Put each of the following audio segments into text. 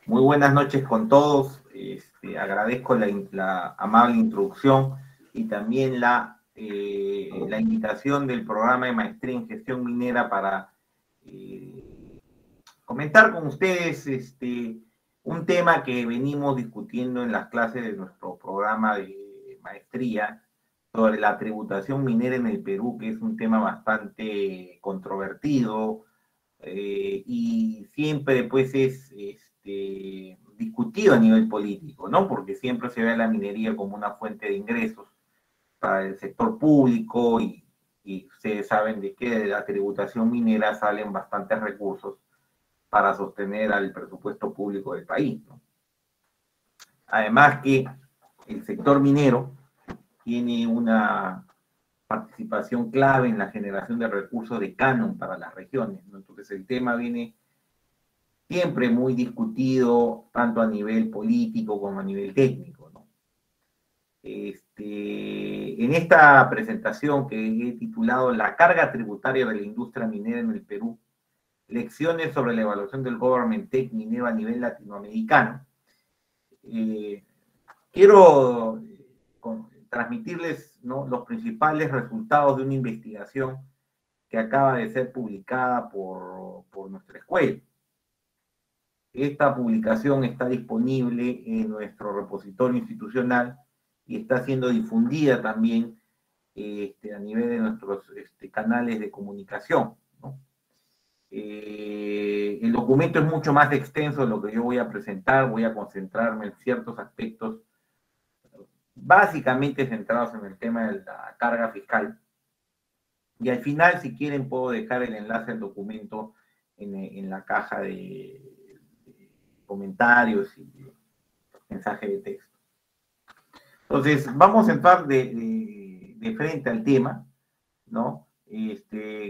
Muy buenas noches con todos. Agradezco la amable introducción y también la invitación del programa de maestría en gestión minera para comentar con ustedes un tema que venimos discutiendo en las clases de nuestro programa de maestría sobre la tributación minera en el Perú, que es un tema bastante controvertido y siempre pues es discutido a nivel político, ¿no? Porque siempre se ve a la minería como una fuente de ingresos para el sector público y ustedes saben de que de la tributación minera salen bastantes recursos para sostener al presupuesto público del país, ¿no? Además que el sector minero tiene una participación clave en la generación de recursos de canon para las regiones, ¿no? Entonces el tema viene siempre muy discutido, tanto a nivel político como a nivel técnico, ¿no? En esta presentación que he titulado La carga tributaria de la industria minera en el Perú, lecciones sobre la evaluación del Government Tech minero a nivel latinoamericano, quiero transmitirles, ¿no?, los principales resultados de una investigación que acaba de ser publicada por nuestra escuela. Esta publicación está disponible en nuestro repositorio institucional y está siendo difundida también a nivel de nuestros canales de comunicación, ¿no? El documento es mucho más extenso de lo que yo voy a presentar, voy a concentrarme en ciertos aspectos básicamente centrados en el tema de la carga fiscal. Y al final, si quieren, puedo dejar el enlace al documento en la caja de comentarios y mensaje de texto. Entonces, vamos a entrar de frente al tema, ¿no?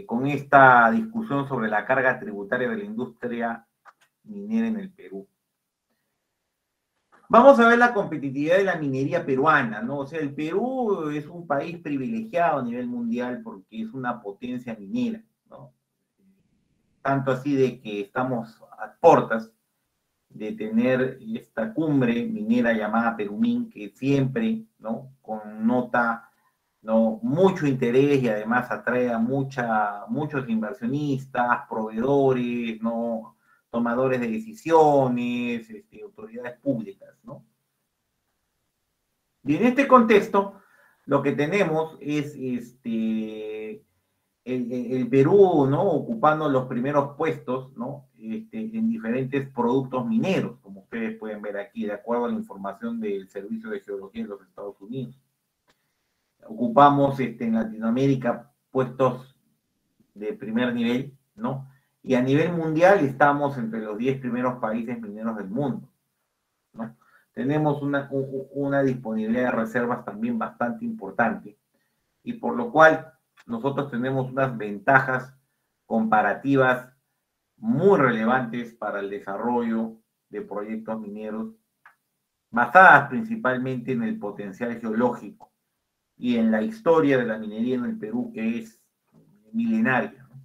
Con esta discusión sobre la carga tributaria de la industria minera en el Perú. Vamos a ver la competitividad de la minería peruana, ¿no? O sea, el Perú es un país privilegiado a nivel mundial porque es una potencia minera, ¿no? Tanto así de que estamos a puertas de tener esta cumbre minera llamada Perumín, que siempre, ¿no?, connota, ¿no?, mucho interés y además atrae a muchos inversionistas, proveedores, ¿no?, tomadores de decisiones, autoridades públicas, ¿no? Y en este contexto, lo que tenemos es el Perú, ¿no?, ocupando los primeros puestos, ¿no?, en diferentes productos mineros, como ustedes pueden ver aquí, de acuerdo a la información del Servicio de Geología de los Estados Unidos. Ocupamos en Latinoamérica puestos de primer nivel, ¿no? Y a nivel mundial estamos entre los 10 primeros países mineros del mundo, ¿no? Tenemos una disponibilidad de reservas también bastante importante, y por lo cual nosotros tenemos unas ventajas comparativas muy relevantes para el desarrollo de proyectos mineros, basadas principalmente en el potencial geológico y en la historia de la minería en el Perú, que es milenaria, ¿no?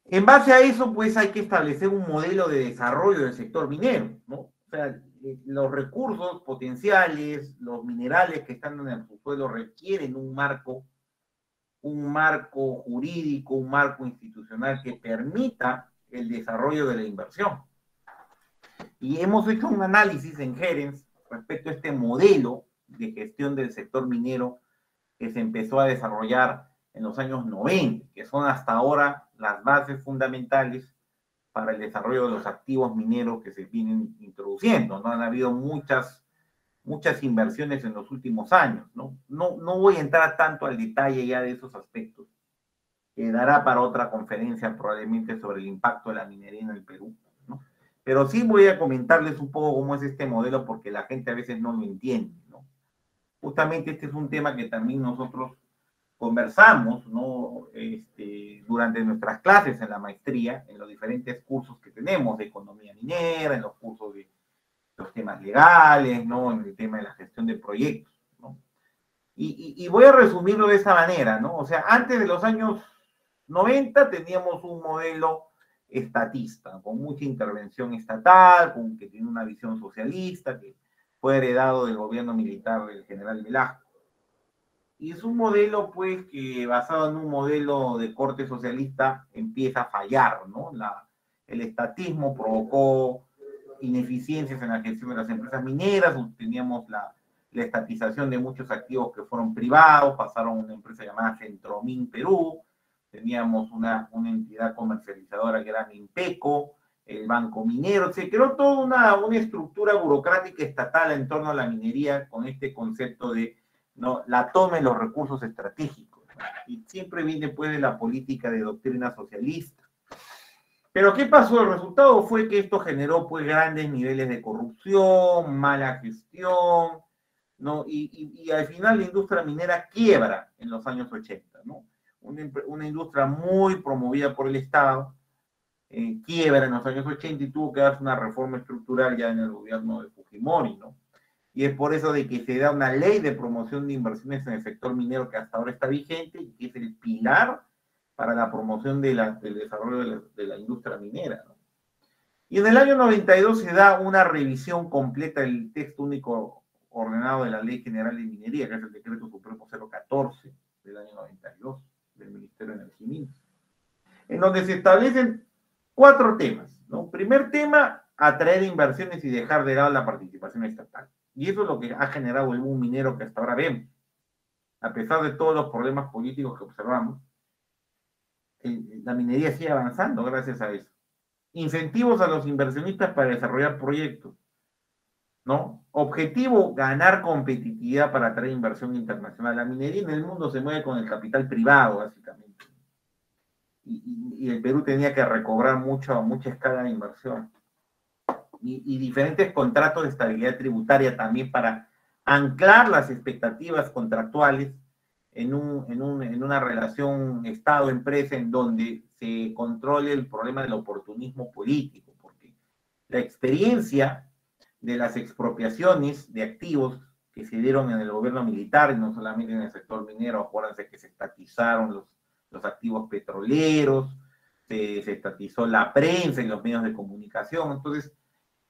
En base a eso, pues hay que establecer un modelo de desarrollo del sector minero, ¿no? O sea, los recursos potenciales, los minerales que están en el subsuelo requieren un marco jurídico, un marco institucional que permita el desarrollo de la inversión. Y hemos hecho un análisis en Gerens respecto a este modelo de gestión del sector minero que se empezó a desarrollar en los años 90, que son hasta ahora las bases fundamentales para el desarrollo de los activos mineros que se vienen introduciendo, ¿no? Han habido muchas inversiones en los últimos años, ¿no? No voy a entrar tanto al detalle ya de esos aspectos. Quedará para otra conferencia probablemente sobre el impacto de la minería en el Perú, ¿no? Pero sí voy a comentarles un poco cómo es este modelo porque la gente a veces no lo entiende, ¿no? Justamente este es un tema que también nosotros conversamos, ¿no?, durante nuestras clases en la maestría, en los diferentes cursos que tenemos de economía minera, en los cursos de los temas legales, ¿no?, en el tema de la gestión de proyectos, ¿no? Y voy a resumirlo de esta manera, ¿no? O sea, antes de los años 90 teníamos un modelo estatista, con mucha intervención estatal, con que tiene una visión socialista, que fue heredado del gobierno militar del general Velasco. Y es un modelo, pues, que basado en un modelo de corte socialista empieza a fallar, ¿no? El estatismo provocó ineficiencias en la gestión de las empresas mineras, teníamos la estatización de muchos activos que fueron privados, pasaron a una empresa llamada Centromin Perú, teníamos una entidad comercializadora que era Minpeco, el Banco Minero, se creó toda una estructura burocrática estatal en torno a la minería con este concepto de ¿no? La toma de los recursos estratégicos. ¿No? Y siempre viene pues de la política de doctrina socialista. Pero ¿qué pasó? El resultado fue que esto generó pues grandes niveles de corrupción, mala gestión, ¿no? Y al final la industria minera quiebra en los años 80, ¿no? Una industria muy promovida por el Estado, quiebra en los años 80 y tuvo que darse una reforma estructural ya en el gobierno de Fujimori, ¿no? Y es por eso de que se da una ley de promoción de inversiones en el sector minero que hasta ahora está vigente y que es el pilar para la promoción del desarrollo de la industria minera, ¿no? Y en el año 92 se da una revisión completa del texto único ordenado de la Ley General de Minería, que es el Decreto Supremo 014 del año 92 del Ministerio de Energía y Minas, en donde se establecen 4 temas, ¿no? Primer tema, atraer inversiones y dejar de lado la participación estatal. Y eso es lo que ha generado el boom minero que hasta ahora vemos. A pesar de todos los problemas políticos que observamos, la minería sigue avanzando gracias a eso. Incentivos a los inversionistas para desarrollar proyectos, ¿no? Objetivo, ganar competitividad para atraer inversión internacional. La minería en el mundo se mueve con el capital privado, básicamente. Y el Perú tenía que recobrar mucha escala de inversión. Y diferentes contratos de estabilidad tributaria también para anclar las expectativas contractuales en una relación Estado-empresa en donde se controle el problema del oportunismo político, porque la experiencia de las expropiaciones de activos que se dieron en el gobierno militar, y no solamente en el sector minero, acuérdense que se estatizaron los activos petroleros, se estatizó la prensa y los medios de comunicación, entonces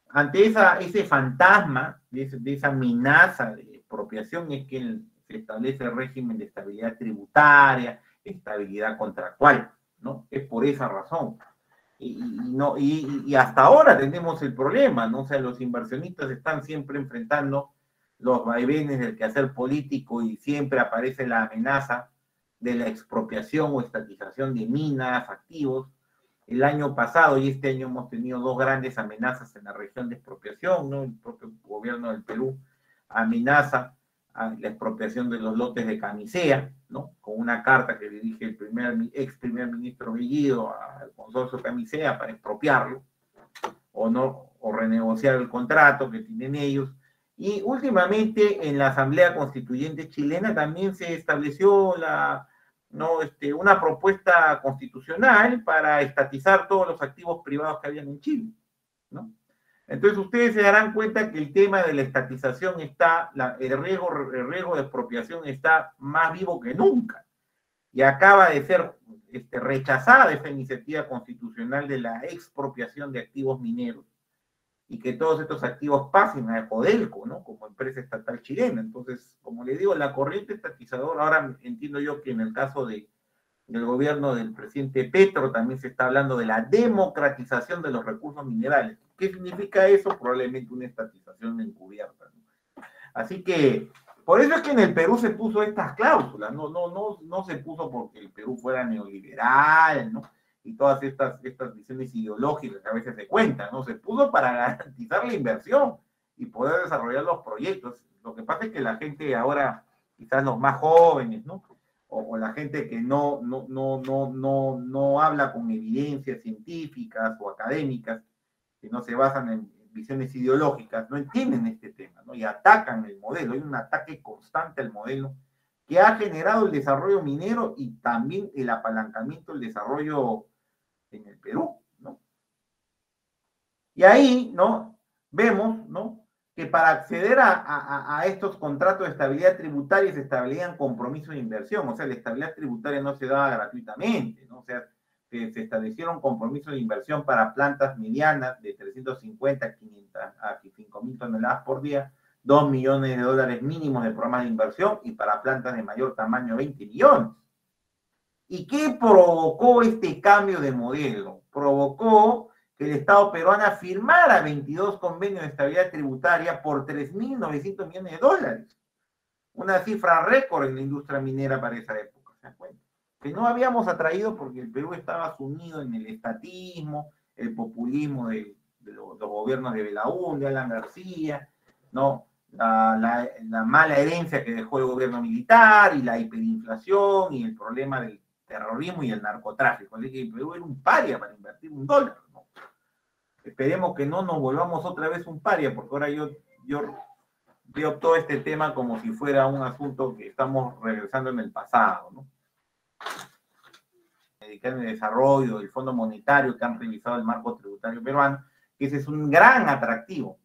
ante ese fantasma, de esa amenaza de expropiación, es que se establece el régimen de estabilidad tributaria, estabilidad contractual, ¿no? Es por esa razón. Y hasta ahora tenemos el problema, ¿no? O sea, los inversionistas están siempre enfrentando los vaivenes del quehacer político y siempre aparece la amenaza de la expropiación o estatización de minas, activos. El año pasado y este año hemos tenido 2 grandes amenazas en la región de expropiación, ¿no? El propio gobierno del Perú amenaza a la expropiación de los lotes de Camisea, ¿no? Con una carta que dirige el ex primer ministro Bellido al consorcio Camisea para expropiarlo o no, o renegociar el contrato que tienen ellos. Y últimamente en la Asamblea Constituyente chilena también se estableció ¿no? Una propuesta constitucional para estatizar todos los activos privados que habían en Chile, ¿no? Entonces ustedes se darán cuenta que el tema de la estatización está, el riesgo de expropiación está más vivo que nunca. Y acaba de ser rechazada esta iniciativa constitucional de la expropiación de activos mineros y que todos estos activos pasen a Codelco, ¿no? Como empresa estatal chilena. Entonces, como le digo, la corriente estatizadora, ahora entiendo yo que en el caso del gobierno del presidente Petro también se está hablando de la democratización de los recursos minerales. ¿Qué significa eso? Probablemente una estatización encubierta, ¿no? Así que, por eso es que en el Perú se puso estas cláusulas, no se puso porque el Perú fuera neoliberal, ¿no? Y todas estas visiones ideológicas que a veces se cuentan, ¿no? Se puso para garantizar la inversión y poder desarrollar los proyectos. Lo que pasa es que la gente ahora, quizás los más jóvenes, ¿no? O la gente que no habla con evidencias científicas o académicas, que no se basan en visiones ideológicas, no entienden este tema, ¿no? Y atacan el modelo. Hay un ataque constante al modelo que ha generado el desarrollo minero y también el apalancamiento del desarrollo en el Perú, ¿no? Y ahí, ¿no? Vemos, ¿no? Que para acceder a estos contratos de estabilidad tributaria se establecían compromisos de inversión, o sea, la estabilidad tributaria no se daba gratuitamente, ¿no? O sea, se establecieron compromisos de inversión para plantas medianas de 350 a 5.000 toneladas por día, 2 millones de dólares mínimos de programas de inversión, y para plantas de mayor tamaño 20 millones. ¿Y qué provocó este cambio de modelo? Provocó que el Estado peruano firmara 22 convenios de estabilidad tributaria por 3.900 millones de dólares. Una cifra récord en la industria minera para esa época, ¿se dan cuenta? Que no habíamos atraído porque el Perú estaba sumido en el estatismo, el populismo de los gobiernos de Belaúnde, de Alan García, ¿no? La mala herencia que dejó el gobierno militar y la hiperinflación y el problema del terrorismo y el narcotráfico. Así que el Perú era un paria para invertir $1, ¿no? Esperemos que no nos volvamos otra vez un paria, porque ahora yo veo todo este tema como si fuera un asunto que estamos regresando en el pasado, ¿no? Dedicar el desarrollo, el Fondo Monetario, que han revisado el marco tributario peruano, que ese es un gran atractivo,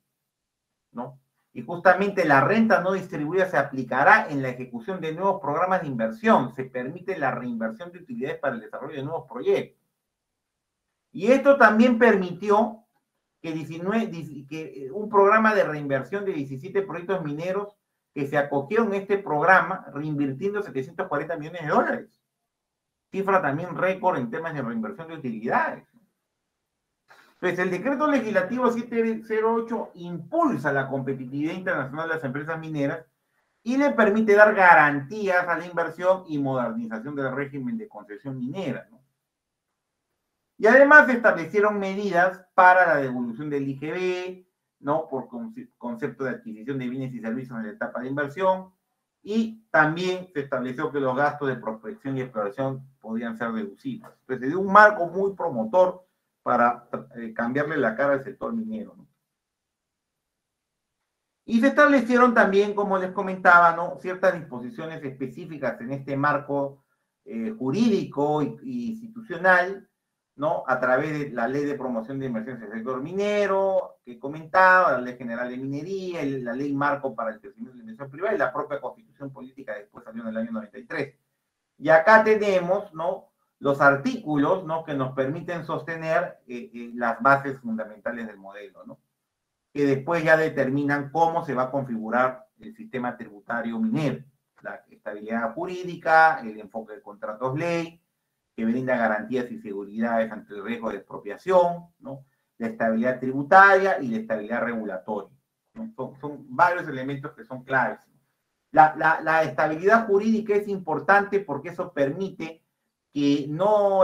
¿no? Y justamente la renta no distribuida se aplicará en la ejecución de nuevos programas de inversión. Se permite la reinversión de utilidades para el desarrollo de nuevos proyectos. Y esto también permitió que un programa de reinversión de 17 proyectos mineros que se acogieron en este programa, reinvirtiendo 740 millones de dólares. Cifra también récord en temas de reinversión de utilidades. Entonces, el decreto legislativo 708 impulsa la competitividad internacional de las empresas mineras y le permite dar garantías a la inversión y modernización del régimen de concesión minera, ¿no? Y además se establecieron medidas para la devolución del IGB, ¿no? Por concepto de adquisición de bienes y servicios en la etapa de inversión, y también se estableció que los gastos de prospección y exploración podían ser deducibles. Entonces, se dio un marco muy promotor para cambiarle la cara al sector minero, ¿no? Y se establecieron también, como les comentaba, ¿no? Ciertas disposiciones específicas en este marco jurídico y institucional, ¿no? A través de la Ley de Promoción de Inversiones en el Sector Minero, que comentaba, la Ley General de Minería, la Ley Marco para el Crecimiento de la Inversión Privada y la propia Constitución Política después salió en el año 93. Y acá tenemos, ¿no? Los artículos, ¿no? Que nos permiten sostener las bases fundamentales del modelo, ¿no? Que después ya determinan cómo se va a configurar el sistema tributario minero. La estabilidad jurídica, el enfoque de contratos ley, que brinda garantías y seguridades ante el riesgo de expropiación, ¿no? La estabilidad tributaria y la estabilidad regulatoria, ¿no? Son varios elementos que son claves. La estabilidad jurídica es importante porque eso permite que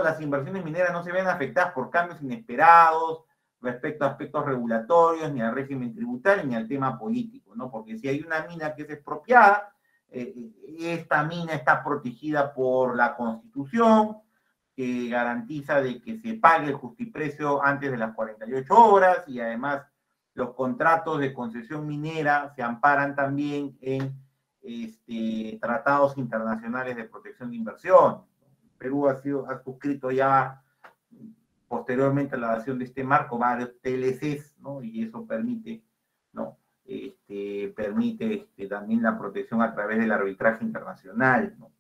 las inversiones mineras no se vean afectadas por cambios inesperados respecto a aspectos regulatorios, ni al régimen tributario, ni al tema político, ¿no? Porque si hay una mina que es expropiada, esta mina está protegida por la Constitución, que garantiza de que se pague el justiprecio antes de las 48 horas, y además los contratos de concesión minera se amparan también en tratados internacionales de protección de inversión. Perú ha suscrito ya posteriormente a la adopción de este marco varios TLCs, ¿no? Y eso permite, ¿no? Permite también la protección a través del arbitraje internacional, ¿no?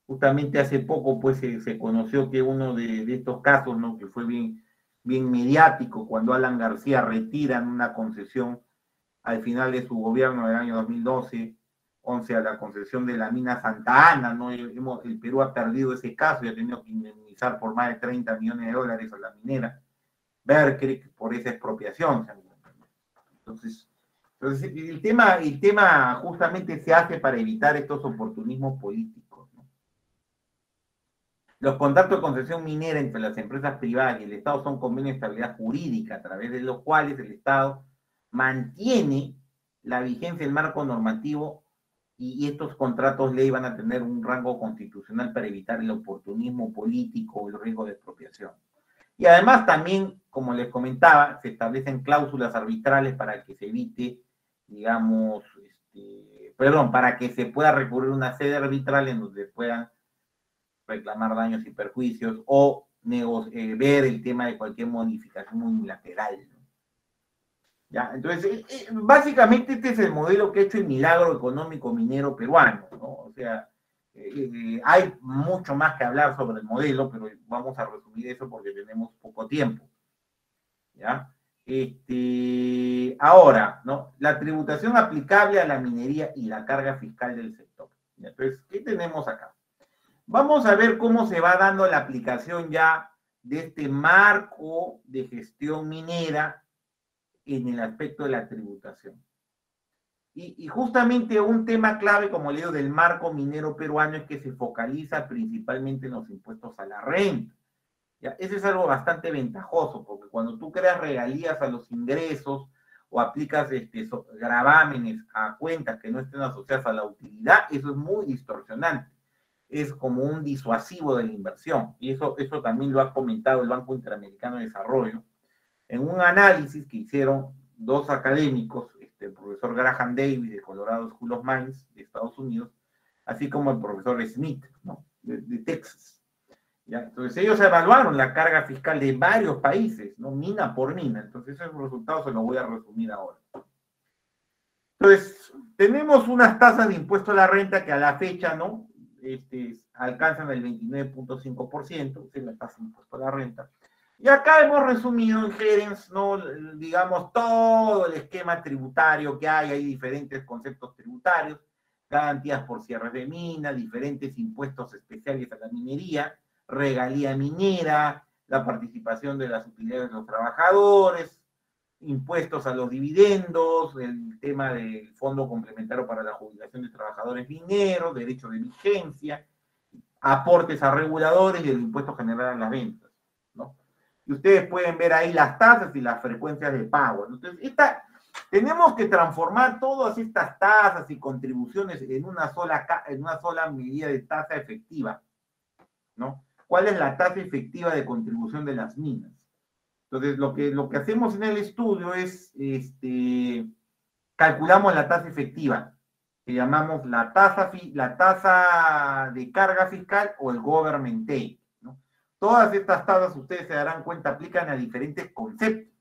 Justamente hace poco pues se conoció que uno de estos casos, ¿no? Que fue bien mediático, cuando Alan García retira una concesión al final de su gobierno del año 2012, 11, a la concesión de la mina Santa Ana, ¿no? El Perú ha perdido ese caso y ha tenido que indemnizar por más de 30 millones de dólares a la minera Berkeley por esa expropiación. Entonces el tema justamente se hace para evitar estos oportunismos políticos, ¿no? Los contratos de concesión minera entre las empresas privadas y el Estado son convenios de estabilidad jurídica, a través de los cuales el Estado mantiene la vigencia del marco normativo, y estos contratos ley van a tener un rango constitucional para evitar el oportunismo político o el riesgo de expropiación. Y además también, como les comentaba, se establecen cláusulas arbitrales para que se evite, digamos, para que se pueda recurrir a una sede arbitral en donde puedan reclamar daños y perjuicios o ver el tema de cualquier modificación unilateral, ¿no? ¿Ya? Entonces, básicamente este es el modelo que ha hecho el milagro económico minero peruano, ¿no? O sea, Hay mucho más que hablar sobre el modelo, pero vamos a resumir eso porque tenemos poco tiempo. ¿Ya? Ahora, ¿no? La tributación aplicable a la minería y la carga fiscal del sector. Entonces, ¿qué tenemos acá? Vamos a ver cómo se va dando la aplicación ya de este marco de gestión minera en el aspecto de la tributación. Y justamente un tema clave, como le digo, del marco minero peruano es que se focaliza principalmente en los impuestos a la renta. ¿Ya? Eso es algo bastante ventajoso, porque cuando tú creas regalías a los ingresos o aplicas gravámenes a cuentas que no estén asociadas a la utilidad, eso es muy distorsionante. Es como un disuasivo de la inversión. Y eso también lo ha comentado el Banco Interamericano de Desarrollo en un análisis que hicieron dos académicos, el profesor Graham Davis de Colorado School of Mines de Estados Unidos, así como el profesor Smith, ¿no? de Texas. ¿Ya? Entonces ellos evaluaron la carga fiscal de varios países, ¿no? Mina por mina. Entonces esos resultados se los voy a resumir ahora. Entonces, tenemos unas tasas de impuesto a la renta que a la fecha, ¿no? Alcanzan el 29.5%, es la tasa de impuesto a la renta. Y acá hemos resumido en Gerens, ¿no? Digamos, todo el esquema tributario que hay diferentes conceptos tributarios, garantías por cierres de mina, diferentes impuestos especiales a la minería, regalía minera, la participación de las utilidades de los trabajadores, impuestos a los dividendos, el tema del Fondo Complementario para la Jubilación de Trabajadores Mineros, derecho de vigencia, aportes a reguladores y el impuesto general a las ventas, ¿no? Y ustedes pueden ver ahí las tasas y las frecuencias de pago. Entonces, tenemos que transformar todas estas tasas y contribuciones en una sola medida de tasa efectiva, ¿no? ¿Cuál es la tasa efectiva de contribución de las minas? Entonces, lo que hacemos en el estudio es, calculamos la tasa efectiva, que llamamos la tasa de carga fiscal o el government take, ¿no? Todas estas tasas, ustedes se darán cuenta, aplican a diferentes conceptos,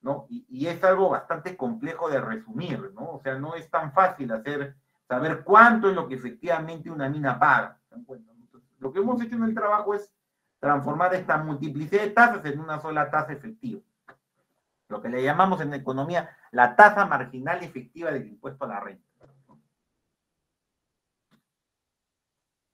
¿no? Y es algo bastante complejo de resumir, ¿no? O sea, no es tan fácil saber cuánto es lo que efectivamente una mina paga. ¿Se dan cuenta? Entonces, lo que hemos hecho en el trabajo es transformar esta multiplicidad de tasas en una sola tasa efectiva. Lo que le llamamos en economía la tasa marginal efectiva del impuesto a la renta.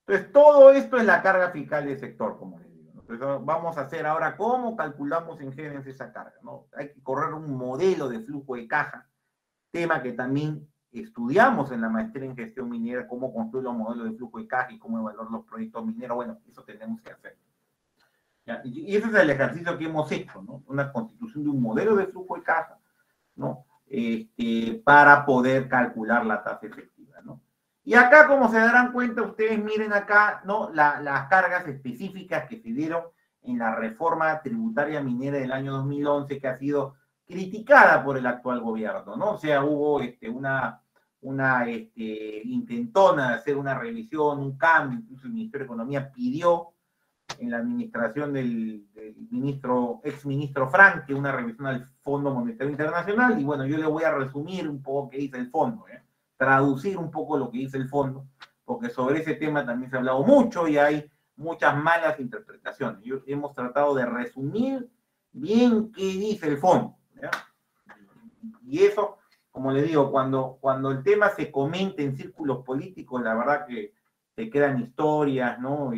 Entonces, todo esto es la carga fiscal del sector, como les digo. Entonces, vamos a hacer ahora cómo calculamos en Gerens esa carga, ¿no? Hay que correr un modelo de flujo de caja, tema que también estudiamos en la maestría en gestión minera, cómo construir los modelos de flujo de caja y cómo evaluar los proyectos mineros. Bueno, eso tenemos que hacer. ¿Ya? Y ese es el ejercicio que hemos hecho, ¿no? Una constitución de un modelo de flujo de caja, ¿no? Para poder calcular la tasa efectiva, ¿no? Y acá, como se darán cuenta, ustedes miren acá, ¿no? Las cargas específicas que se dieron en la reforma tributaria minera del año 2011, que ha sido criticada por el actual gobierno, ¿no? O sea, hubo una intentona de hacer una revisión, un cambio, incluso el Ministerio de Economía pidió en la administración del exministro Frank, una revisión al Fondo Monetario Internacional, y bueno, yo le voy a resumir un poco qué dice el fondo, traducir un poco lo que dice el fondo, porque sobre ese tema también se ha hablado mucho y hay muchas malas interpretaciones. Hemos tratado de resumir bien qué dice el fondo, ¿ya? Y eso, como le digo, cuando el tema se comenta en círculos políticos, la verdad que se quedan historias, ¿no?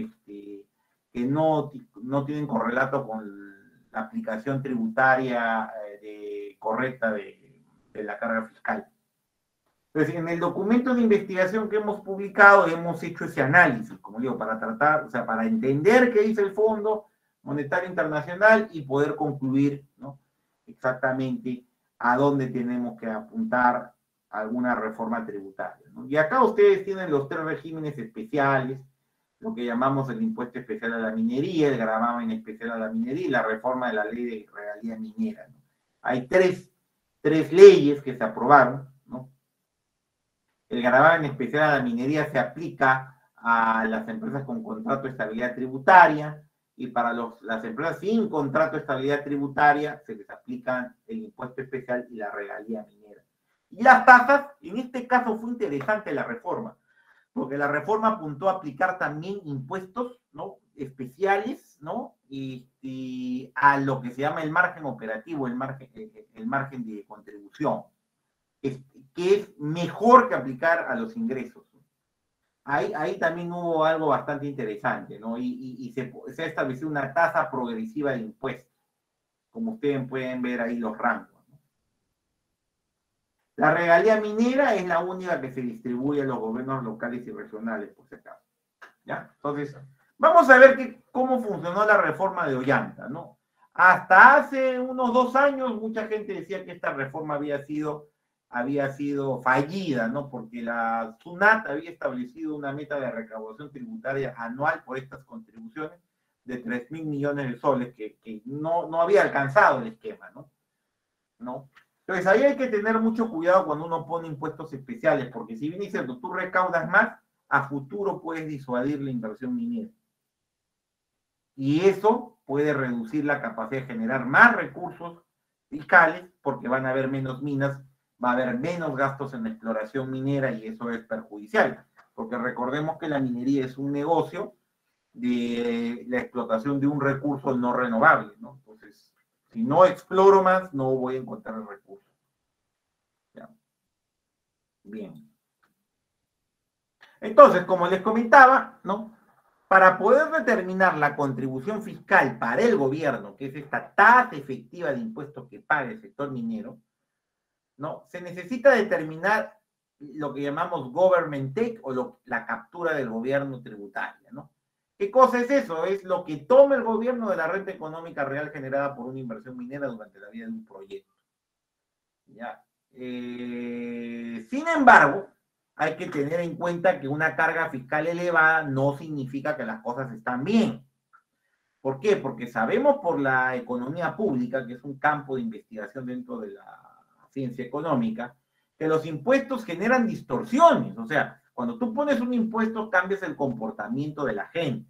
Que no tienen correlato con la aplicación tributaria correcta de la carga fiscal. Entonces, en el documento de investigación que hemos publicado, hemos hecho ese análisis, como digo, para tratar, o sea, para entender qué dice el Fondo Monetario Internacional y poder concluir, ¿no? Exactamente a dónde tenemos que apuntar alguna reforma tributaria, ¿no? Y acá ustedes tienen los 3 regímenes especiales, lo que llamamos el impuesto especial a la minería, el gravamen especial a la minería y la reforma de la ley de regalía minera, ¿no? Hay tres leyes que se aprobaron, ¿no? El gravamen especial a la minería se aplica a las empresas con contrato de estabilidad tributaria y para las empresas sin contrato de estabilidad tributaria se les aplican el impuesto especial y la regalía minera. Y las tasas, en este caso fue interesante la reforma, porque la reforma apuntó a aplicar también impuestos, ¿no?, especiales, ¿no?, y a lo que se llama el margen operativo, el margen de contribución, que es mejor que aplicar a los ingresos. Ahí también hubo algo bastante interesante, ¿no? Y se ha establecido una tasa progresiva de impuestos, como ustedes pueden ver ahí los rangos, ¿no? La regalía minera es la única que se distribuye a los gobiernos locales y regionales, por si acaso, ¿ya? Entonces, vamos a ver cómo funcionó la reforma de Ollanta, ¿no? Hasta hace unos 2 años, mucha gente decía que esta reforma había sido fallida, ¿no? Porque la SUNAT había establecido una meta de recaudación tributaria anual por estas contribuciones de 3.000 millones de soles, que no había alcanzado el esquema, ¿no? Entonces, ahí hay que tener mucho cuidado cuando uno pone impuestos especiales, porque si bien es cierto, tú recaudas más, a futuro puedes disuadir la inversión minera. Y eso puede reducir la capacidad de generar más recursos fiscales, porque van a haber menos minas, va a haber menos gastos en exploración minera, y eso es perjudicial, porque recordemos que la minería es un negocio de la explotación de un recurso no renovable, ¿no? Entonces, si no exploro más, no voy a encontrar el recurso. ¿Ya? Bien. Entonces, como les comentaba, ¿no?, para poder determinar la contribución fiscal para el gobierno, que es esta tasa efectiva de impuestos que paga el sector minero, ¿no?, se necesita determinar lo que llamamos government take, o la captura del gobierno tributaria, ¿no? ¿Qué cosa es eso? Es lo que toma el gobierno de la renta económica real generada por una inversión minera durante la vida de un proyecto. ¿Ya? Sin embargo, hay que tener en cuenta que una carga fiscal elevada no significa que las cosas están bien. ¿Por qué? Porque sabemos por la economía pública, que es un campo de investigación dentro de la ciencia económica, que los impuestos generan distorsiones. O sea, cuando tú pones un impuesto, cambias el comportamiento de la gente.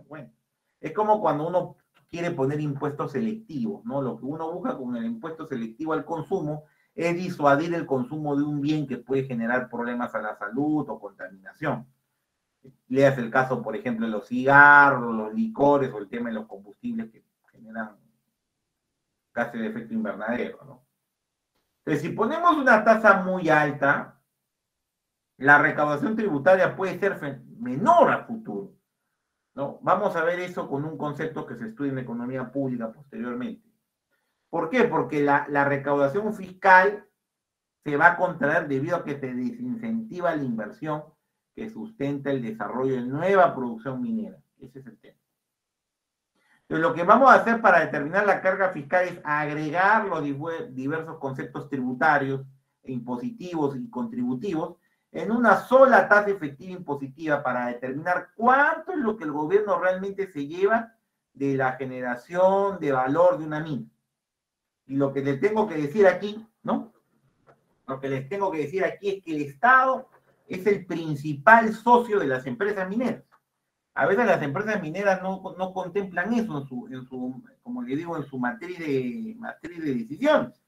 Bueno, es como cuando uno quiere poner impuestos selectivos, ¿no? Lo que uno busca con el impuesto selectivo al consumo es disuadir el consumo de un bien que puede generar problemas a la salud o contaminación. Leas el caso, por ejemplo, de los cigarros, los licores, o el tema de los combustibles que generan gases de efecto invernadero, ¿no? Entonces, si ponemos una tasa muy alta, la recaudación tributaria puede ser menor a futuro, ¿no? Vamos a ver eso con un concepto que se estudia en economía pública posteriormente. ¿Por qué? Porque la recaudación fiscal se va a contraer debido a que se desincentiva la inversión que sustenta el desarrollo de nueva producción minera. Ese es el tema. Entonces, lo que vamos a hacer para determinar la carga fiscal es agregar los diversos conceptos tributarios, impositivos y contributivos en una sola tasa efectiva impositiva, para determinar cuánto es lo que el gobierno realmente se lleva de la generación de valor de una mina. Y lo que les tengo que decir aquí, ¿no? Lo que les tengo que decir aquí es que el Estado es el principal socio de las empresas mineras. A veces las empresas mineras no contemplan eso como le digo, en su matriz de decisiones,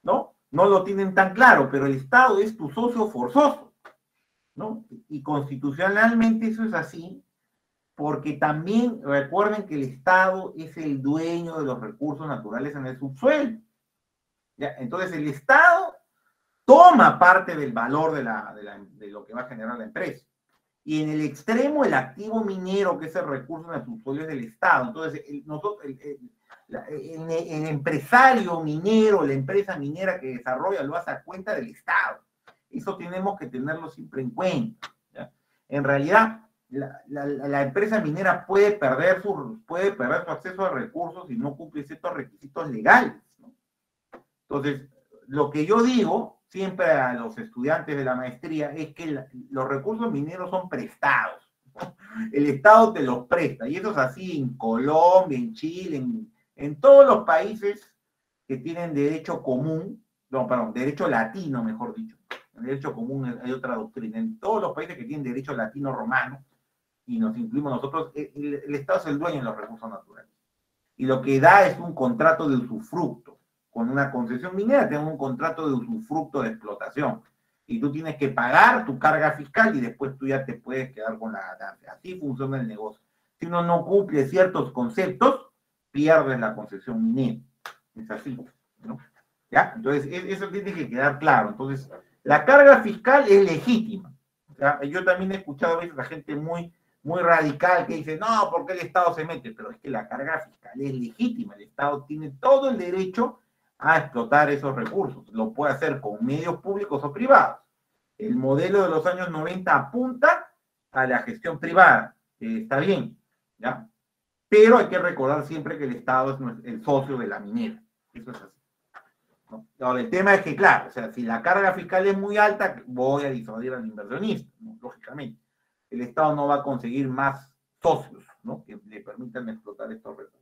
¿no? No lo tienen tan claro, pero el Estado es tu socio forzoso, ¿no? Y constitucionalmente eso es así, porque también recuerden que el Estado es el dueño de los recursos naturales en el subsuelo. ¿Ya? Entonces el Estado toma parte del valor de lo que va a generar la empresa. Y en el extremo, el activo minero, que es el recurso en el subsuelo, es del Estado. Entonces, el empresario minero, la empresa minera que desarrolla, lo hace a cuenta del Estado. Eso tenemos que tenerlo siempre en cuenta, ¿ya? En realidad, la empresa minera puede perder su acceso a recursos si no cumple ciertos requisitos legales, ¿no? Entonces, lo que yo digo siempre a los estudiantes de la maestría es que los recursos mineros son prestados, ¿no? El Estado te los presta, y eso es así en Colombia, en Chile, en todos los países que tienen derecho común, no, perdón, derecho latino, mejor dicho. En derecho común hay otra doctrina. En todos los países que tienen derecho latino romano, y nos incluimos nosotros, el Estado es el dueño de los recursos naturales. Y lo que da es un contrato de usufructo. Con una concesión minera tenemos un contrato de usufructo de explotación. y tú tienes que pagar tu carga fiscal y después tú ya te puedes quedar con la ganancia. Así funciona el negocio. Si uno no cumple ciertos conceptos, pierdes la concesión minera. Es así, ¿no? ¿Ya? Entonces, eso tiene que quedar claro. Entonces, la carga fiscal es legítima. ¿Ya? Yo también he escuchado a veces a gente muy radical que dice, no, ¿por qué el Estado se mete? Pero es que la carga fiscal es legítima. El Estado tiene todo el derecho a explotar esos recursos. Lo puede hacer con medios públicos o privados. El modelo de los años 90 apunta a la gestión privada. Está bien, ¿ya? Pero hay que recordar siempre que el Estado es el socio de la minera. Eso es así, ¿no? Ahora, el tema es que, claro, o sea, si la carga fiscal es muy alta, voy a disuadir al inversionista, ¿no? Lógicamente. El Estado no va a conseguir más socios, ¿no? Que le permitan explotar estos recursos.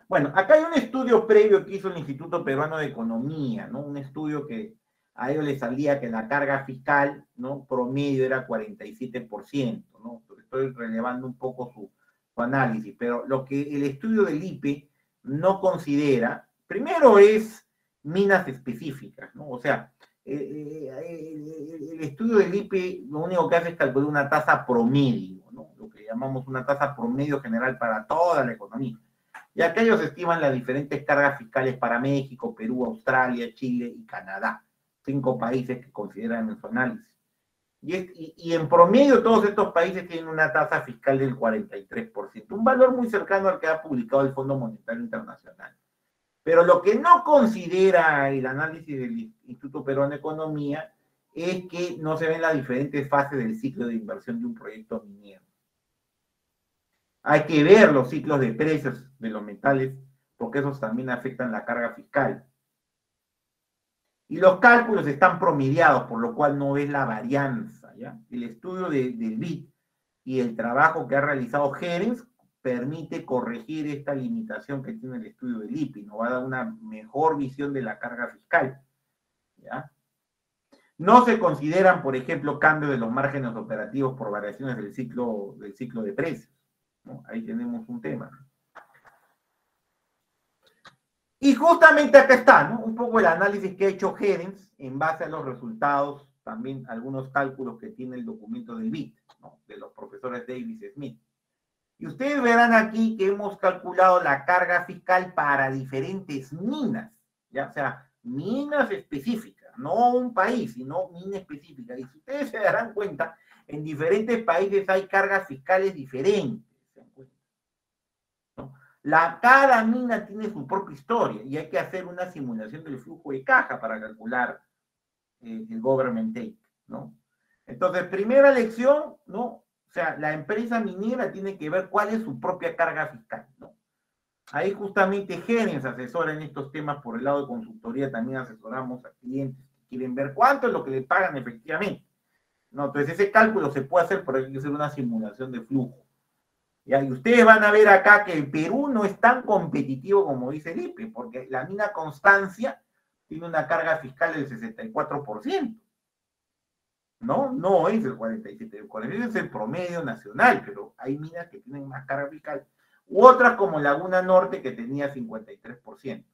Bueno, acá hay un estudio previo que hizo el Instituto Peruano de Economía, ¿no? Un estudio que a ellos les salía que la carga fiscal, ¿no? Promedio era 47%, ¿no? Estoy relevando un poco su análisis, pero lo que el estudio del IPE no considera, primero es minas específicas, ¿no? O sea, el estudio del IPE lo único que hace es calcular una tasa promedio, ¿no? Lo que llamamos una tasa promedio general para toda la economía. Y acá ellos estiman las diferentes cargas fiscales para México, Perú, Australia, Chile y Canadá. 5 países que consideran en su análisis. Y en promedio todos estos países tienen una tasa fiscal del 43%, un valor muy cercano al que ha publicado el Fondo Monetario Internacional. Pero lo que no considera el análisis del Instituto Peruano de Economía es que no se ven las diferentes fases del ciclo de inversión de un proyecto minero. Hay que ver los ciclos de precios de los metales, porque esos también afectan la carga fiscal. Y los cálculos están promediados, por lo cual no ves la varianza, ¿ya? El estudio del BID y el trabajo que ha realizado Jerez permite corregir esta limitación que tiene el estudio del IPI, nos va a dar una mejor visión de la carga fiscal, ¿ya? No se consideran, por ejemplo, cambios de los márgenes operativos por variaciones del ciclo de precios, ¿no? Ahí tenemos un tema. Y justamente acá está, ¿no? Un poco el análisis que ha hecho Jerez en base a los resultados, también algunos cálculos que tiene el documento del BID, ¿no? De los profesores Davis y Smith. Y ustedes verán aquí que hemos calculado la carga fiscal para diferentes minas, ¿ya? O sea, minas específicas, no un país, sino mina específica. Y si ustedes se darán cuenta, en diferentes países hay cargas fiscales diferentes. ¿No? Cada mina tiene su propia historia y hay que hacer una simulación del flujo de caja para calcular el government take, ¿no? Entonces, primera lección, ¿no? O sea, la empresa minera tiene que ver cuál es su propia carga fiscal, ¿no? Ahí justamente Jerez asesora en estos temas por el lado de consultoría, también asesoramos a clientes que quieren ver cuánto es lo que le pagan efectivamente, ¿no? Entonces, ese cálculo se puede hacer, pero hay que hacer una simulación de flujo. Y ustedes van a ver acá que el Perú no es tan competitivo como dice el IPE, porque la mina Constancia tiene una carga fiscal del 64%. ¿No? No es el 47%. El 47% es el promedio nacional, pero hay minas que tienen más carga fiscal. U otras como Laguna Norte que tenía 53%.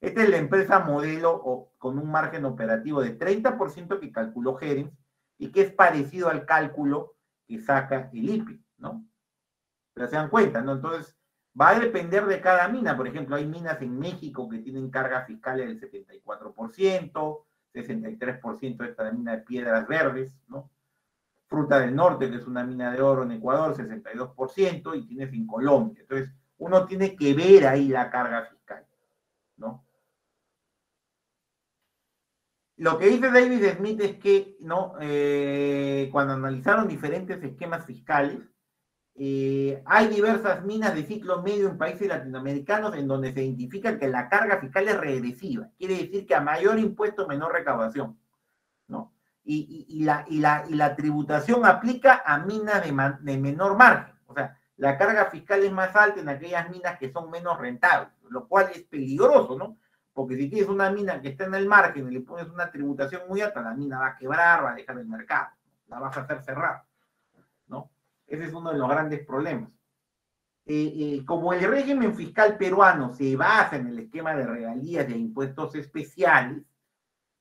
Esta es la empresa modelo con un margen operativo de 30% que calculó Jerez y que es parecido al cálculo que saca el IPE, ¿no? Pero se dan cuenta, ¿no? Entonces, va a depender de cada mina. Por ejemplo, hay minas en México que tienen carga fiscal del 74%, 63% de esta mina de Piedras Verdes, ¿no? Fruta del Norte, que es una mina de oro en Ecuador, 62%, y tienes en Colombia. Entonces, uno tiene que ver ahí la carga fiscal, ¿no? Lo que dice David Smith es que, ¿no? Cuando analizaron diferentes esquemas fiscales, hay diversas minas de ciclo medio en países latinoamericanos en donde se identifica que la carga fiscal es regresiva. Quiere decir que a mayor impuesto, menor recaudación, ¿no? Y la tributación aplica a minas de menor margen. O sea, la carga fiscal es más alta en aquellas minas que son menos rentables, lo cual es peligroso, ¿no? Porque si tienes una mina que está en el margen y le pones una tributación muy alta, la mina va a quebrar, va a dejar el mercado, la vas a hacer cerrar, ¿no? Ese es uno de los grandes problemas. Como el régimen fiscal peruano se basa en el esquema de regalías y de impuestos especiales,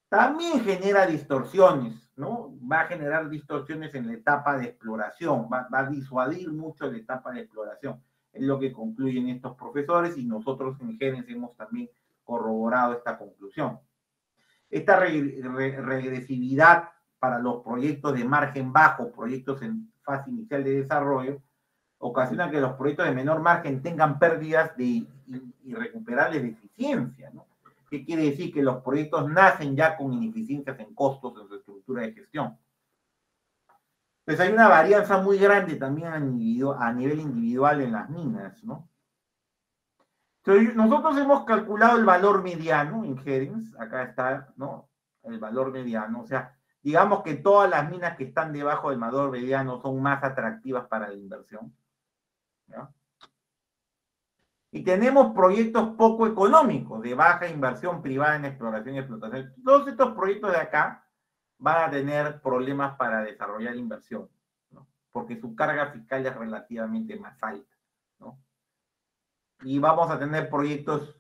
también genera distorsiones, ¿no? Va a generar distorsiones en la etapa de exploración, va a disuadir mucho la etapa de exploración. Es lo que concluyen estos profesores y nosotros en Gerencia hemos también corroborado esta conclusión. Esta regresividad para los proyectos de margen bajo, proyectos en fase inicial de desarrollo, ocasiona que los proyectos de menor margen tengan pérdidas de irrecuperables de eficiencia, ¿no? ¿Qué quiere decir? Que los proyectos nacen ya con ineficiencias en costos en su estructura de gestión. Pues hay una varianza muy grande también a nivel individual en las minas, ¿no? Entonces, nosotros hemos calculado el valor mediano en Herens, acá está, ¿no? El valor mediano, o sea, digamos que todas las minas que están debajo del valor mediano son más atractivas para la inversión, ¿ya? Y tenemos proyectos poco económicos, de baja inversión privada en exploración y explotación. Todos estos proyectos de acá van a tener problemas para desarrollar inversión, ¿no? Porque su carga fiscal es relativamente más alta, ¿no? Y vamos a tener proyectos,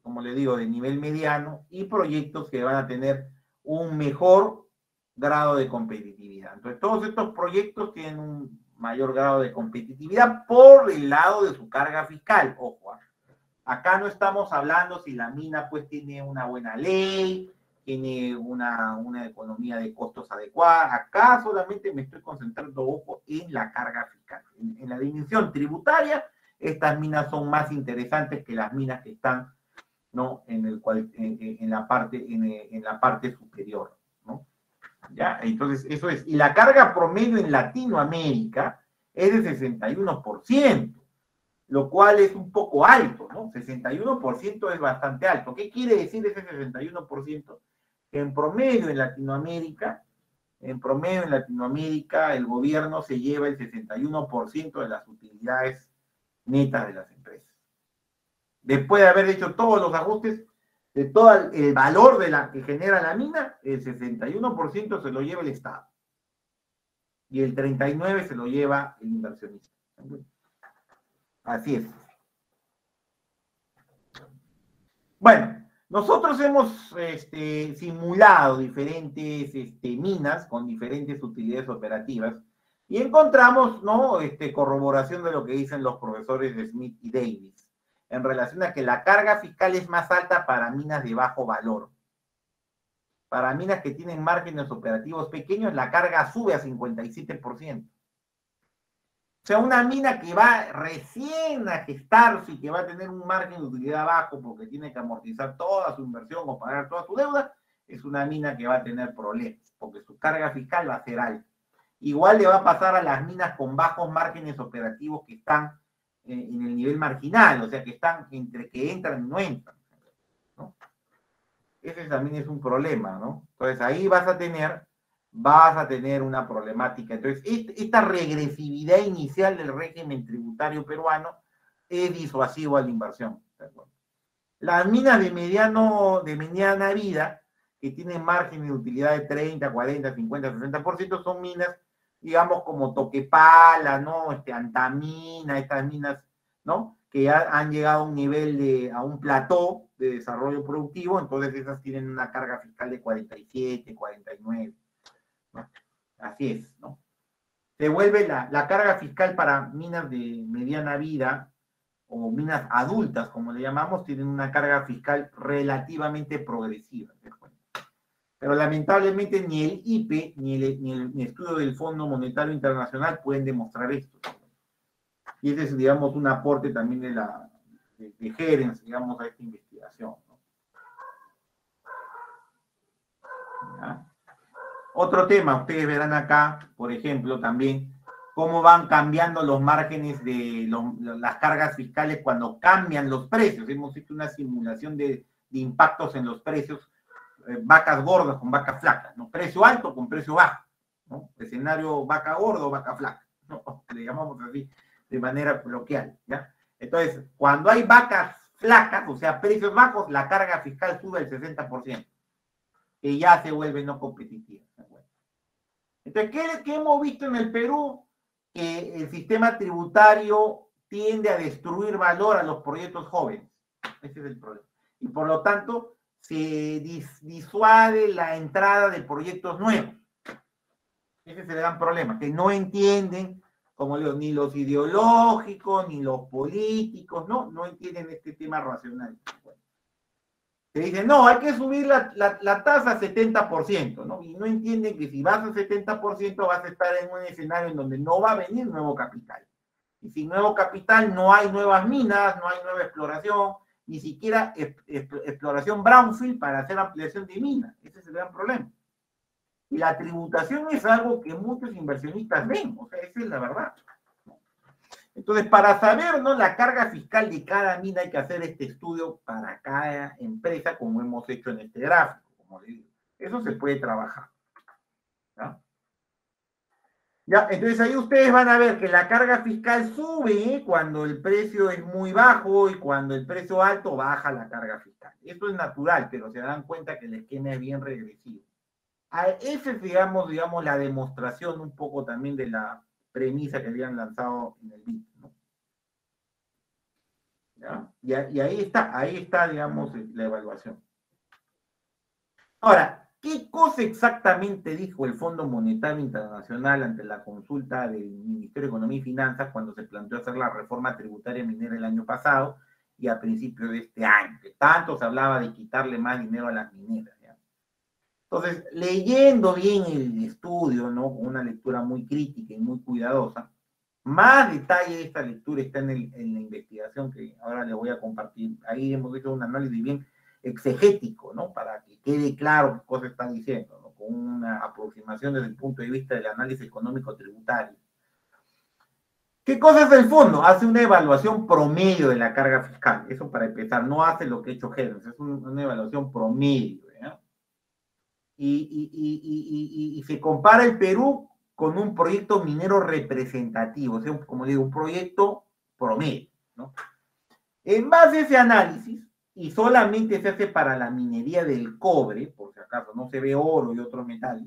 como le digo, de nivel mediano y proyectos que van a tener un mejor grado de competitividad. Entonces, todos estos proyectos tienen un mayor grado de competitividad por el lado de su carga fiscal. Ojo, acá no estamos hablando si la mina pues tiene una buena ley, tiene una economía de costos adecuada. Acá solamente me estoy concentrando, ojo, en la carga fiscal. En la dimensión tributaria, estas minas son más interesantes que las minas que están, ¿no? en la parte superior, ¿no? ¿Ya? Entonces, eso es. Y la carga promedio en Latinoamérica es de 61%, lo cual es un poco alto, ¿no? 61% es bastante alto. ¿Qué quiere decir ese 61%? Que en promedio en Latinoamérica, el gobierno se lleva el 61% de las utilidades netas de las empresas. Después de haber hecho todos los ajustes, de todo el valor de la que genera la mina, el 61% se lo lleva el Estado. Y el 39% se lo lleva el inversionista. Así es. Bueno, nosotros hemos simulado diferentes minas con diferentes utilidades operativas y encontramos, ¿no? Corroboración de lo que dicen los profesores de Smith y Davis en relación a que la carga fiscal es más alta para minas de bajo valor. Para minas que tienen márgenes operativos pequeños, la carga sube a 57%. O sea, una mina que va recién a gestarse y que va a tener un margen de utilidad bajo porque tiene que amortizar toda su inversión o pagar toda su deuda, es una mina que va a tener problemas porque su carga fiscal va a ser alta. Igual le va a pasar a las minas con bajos márgenes operativos que están en el nivel marginal, o sea, que están entre que entran y no entran, ¿no? Ese también es un problema, ¿no? Entonces ahí vas a tener una problemática. Entonces, esta regresividad inicial del régimen tributario peruano es disuasivo a la inversión. Las minas de mediana vida, que tienen margen de utilidad de 30, 40, 50, 60%, son minas, digamos, como Toquepala, ¿no? Antamina, estas minas, ¿no? Que ya han llegado a un nivel a un plató de desarrollo productivo, entonces esas tienen una carga fiscal de 47, 49. ¿No? Así es, ¿no? Se vuelve la carga fiscal para minas de mediana vida o minas adultas, como le llamamos, tienen una carga fiscal relativamente progresiva. Pero lamentablemente ni el IPE ni el estudio del Fondo Monetario Internacional pueden demostrar esto. Y ese es, digamos, un aporte también de Gerens, digamos, a esta investigación, ¿no? ¿Ya? Otro tema, ustedes verán acá, por ejemplo, también cómo van cambiando los márgenes de las cargas fiscales cuando cambian los precios. Hemos hecho una simulación de impactos en los precios, vacas gordas con vacas flacas, ¿no? Precio alto con precio bajo, ¿no? Escenario vaca gorda o vaca flaca, ¿no? Le llamamos así de manera coloquial, ¿ya? Entonces, cuando hay vacas flacas, o sea, precios bajos, la carga fiscal sube el 60%, que ya se vuelve no competitiva. Entonces, ¿qué hemos visto en el Perú? Que el sistema tributario tiende a destruir valor a los proyectos jóvenes. Ese es el problema. Y por lo tanto, se disuade la entrada de proyectos nuevos. Ese es el gran problema, que no entienden, como digo, ni los ideológicos, ni los políticos, no entienden este tema racional. Se dicen, no, hay que subir la tasa a 70%, ¿no? Y no entienden que si vas al 70% vas a estar en un escenario en donde no va a venir nuevo capital. Y sin nuevo capital no hay nuevas minas, no hay nueva exploración, ni siquiera exploración brownfield para hacer ampliación de minas. Ese es el gran problema. Y la tributación es algo que muchos inversionistas ven, o sea, esa es la verdad. Entonces, para saber, ¿no?, la carga fiscal de cada mina hay que hacer este estudio para cada empresa, como hemos hecho en este gráfico, como le digo. Eso se puede trabajar. ¿Ya? Ya, entonces ahí ustedes van a ver que la carga fiscal sube cuando el precio es muy bajo y cuando el precio alto baja la carga fiscal. Eso es natural, pero se dan cuenta que el esquema es bien regresivo. Esa es, digamos, la demostración un poco también de la premisa que habían lanzado en el BIT, ¿no? ¿Ya? Y ahí está, digamos, la evaluación. Ahora, ¿qué cosa exactamente dijo el Fondo Monetario Internacional ante la consulta del Ministerio de Economía y Finanzas cuando se planteó hacer la reforma tributaria minera el año pasado y a principios de este año? Que tanto se hablaba de quitarle más dinero a las mineras, ¿ya? Entonces, leyendo bien el estudio, ¿no?, con una lectura muy crítica y muy cuidadosa, más detalle de esta lectura está en la investigación que ahora les voy a compartir. Ahí hemos hecho un análisis bien exegético, ¿no?, para que quede claro qué cosa están diciendo, ¿no?, con una aproximación desde el punto de vista del análisis económico tributario. ¿Qué cosa es el fondo? Hace una evaluación promedio de la carga fiscal. Eso para empezar, no hace lo que ha hecho Helms, es una evaluación promedio, ¿ya? Y se compara el Perú con un proyecto minero representativo, o sea, como digo, un proyecto promedio, ¿no? En base a ese análisis, y solamente se hace para la minería del cobre, por si acaso no se ve oro y otros metales,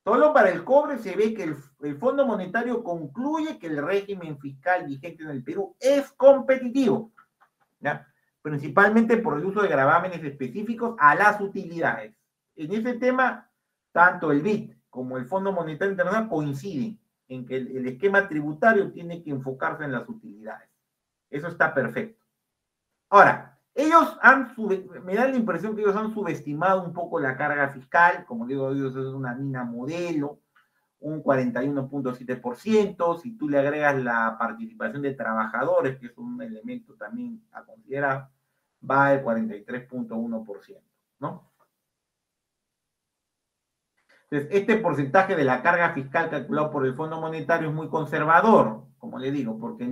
solo para el cobre se ve que el Fondo Monetario concluye que el régimen fiscal vigente en el Perú es competitivo, ¿ya?, principalmente por el uso de gravámenes específicos a las utilidades. En ese tema, tanto el BID como el Fondo Monetario Internacional coinciden en que el esquema tributario tiene que enfocarse en las utilidades. Eso está perfecto. Ahora, me da la impresión que ellos han subestimado un poco la carga fiscal. Como digo, ellos es una mina modelo, un 41.7%. Si tú le agregas la participación de trabajadores, que es un elemento también a considerar, va al 43.1%, ¿no? Entonces, este porcentaje de la carga fiscal calculado por el Fondo Monetario es muy conservador, como le digo, porque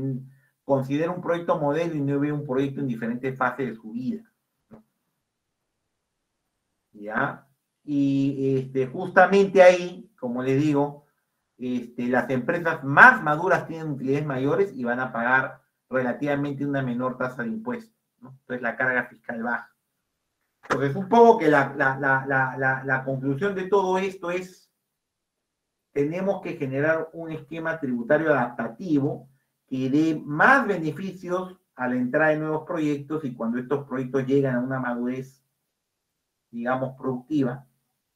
considera un proyecto modelo y no ve un proyecto en diferentes fases de su vida, ¿no? ¿Ya? Y justamente ahí, como les digo, las empresas más maduras tienen utilidades mayores y van a pagar relativamente una menor tasa de impuestos, ¿no? Entonces la carga fiscal baja. Entonces, un poco que la conclusión de todo esto es: tenemos que generar un esquema tributario adaptativo que dé más beneficios a la entrada de nuevos proyectos, y cuando estos proyectos llegan a una madurez, digamos, productiva,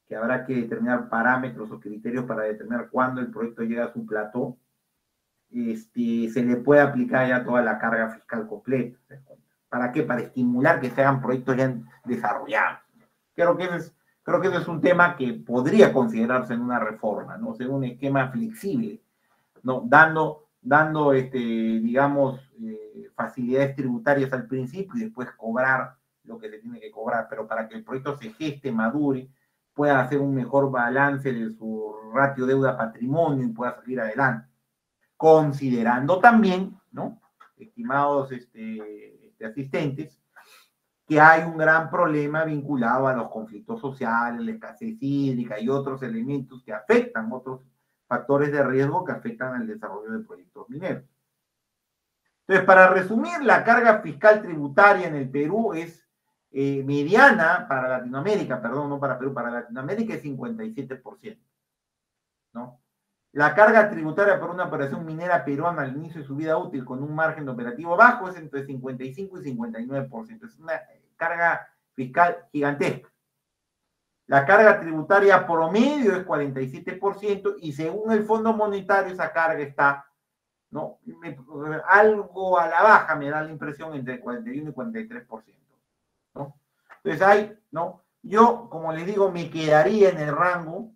que habrá que determinar parámetros o criterios para determinar cuándo el proyecto llega a su plató, se le puede aplicar ya toda la carga fiscal completa. ¿Para qué? Para estimular que se hagan proyectos ya desarrollados. Creo que ese es un tema que podría considerarse en una reforma, ¿no? O sea, un esquema flexible, ¿no?, dando digamos, facilidades tributarias al principio y después cobrar lo que se tiene que cobrar, pero para que el proyecto se geste, madure, pueda hacer un mejor balance de su ratio deuda-patrimonio y pueda salir adelante. Considerando también, ¿no?, estimados asistentes, que hay un gran problema vinculado a los conflictos sociales, la escasez hídrica y otros elementos que afectan, otros factores de riesgo que afectan al desarrollo de proyectos mineros. Entonces, para resumir, la carga fiscal tributaria en el Perú es mediana para Latinoamérica, perdón, no para Perú, para Latinoamérica es 57%, ¿no? La carga tributaria por una operación minera peruana al inicio de su vida útil con un margen operativo bajo es entre 55 y 59%. Es una carga fiscal gigantesca. La carga tributaria promedio es 47% y según el Fondo Monetario esa carga está, ¿no? Algo a la baja, me da la impresión, entre 41 y 43%, ¿no? Entonces hay, ¿no? Yo, como les digo, me quedaría en el rango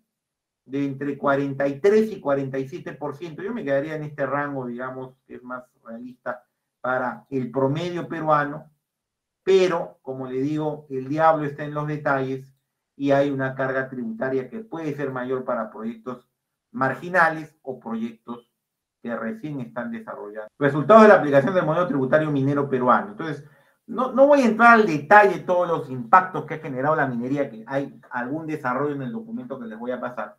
de entre 43 y 47%. Yo me quedaría en este rango, digamos, que es más realista para el promedio peruano, pero, como le digo, el diablo está en los detalles y hay una carga tributaria que puede ser mayor para proyectos marginales o proyectos que recién están desarrollando. Resultado de la aplicación del modelo tributario minero peruano. Entonces, no voy a entrar al detalle de todos los impactos que ha generado la minería, que hay algún desarrollo en el documento que les voy a pasar,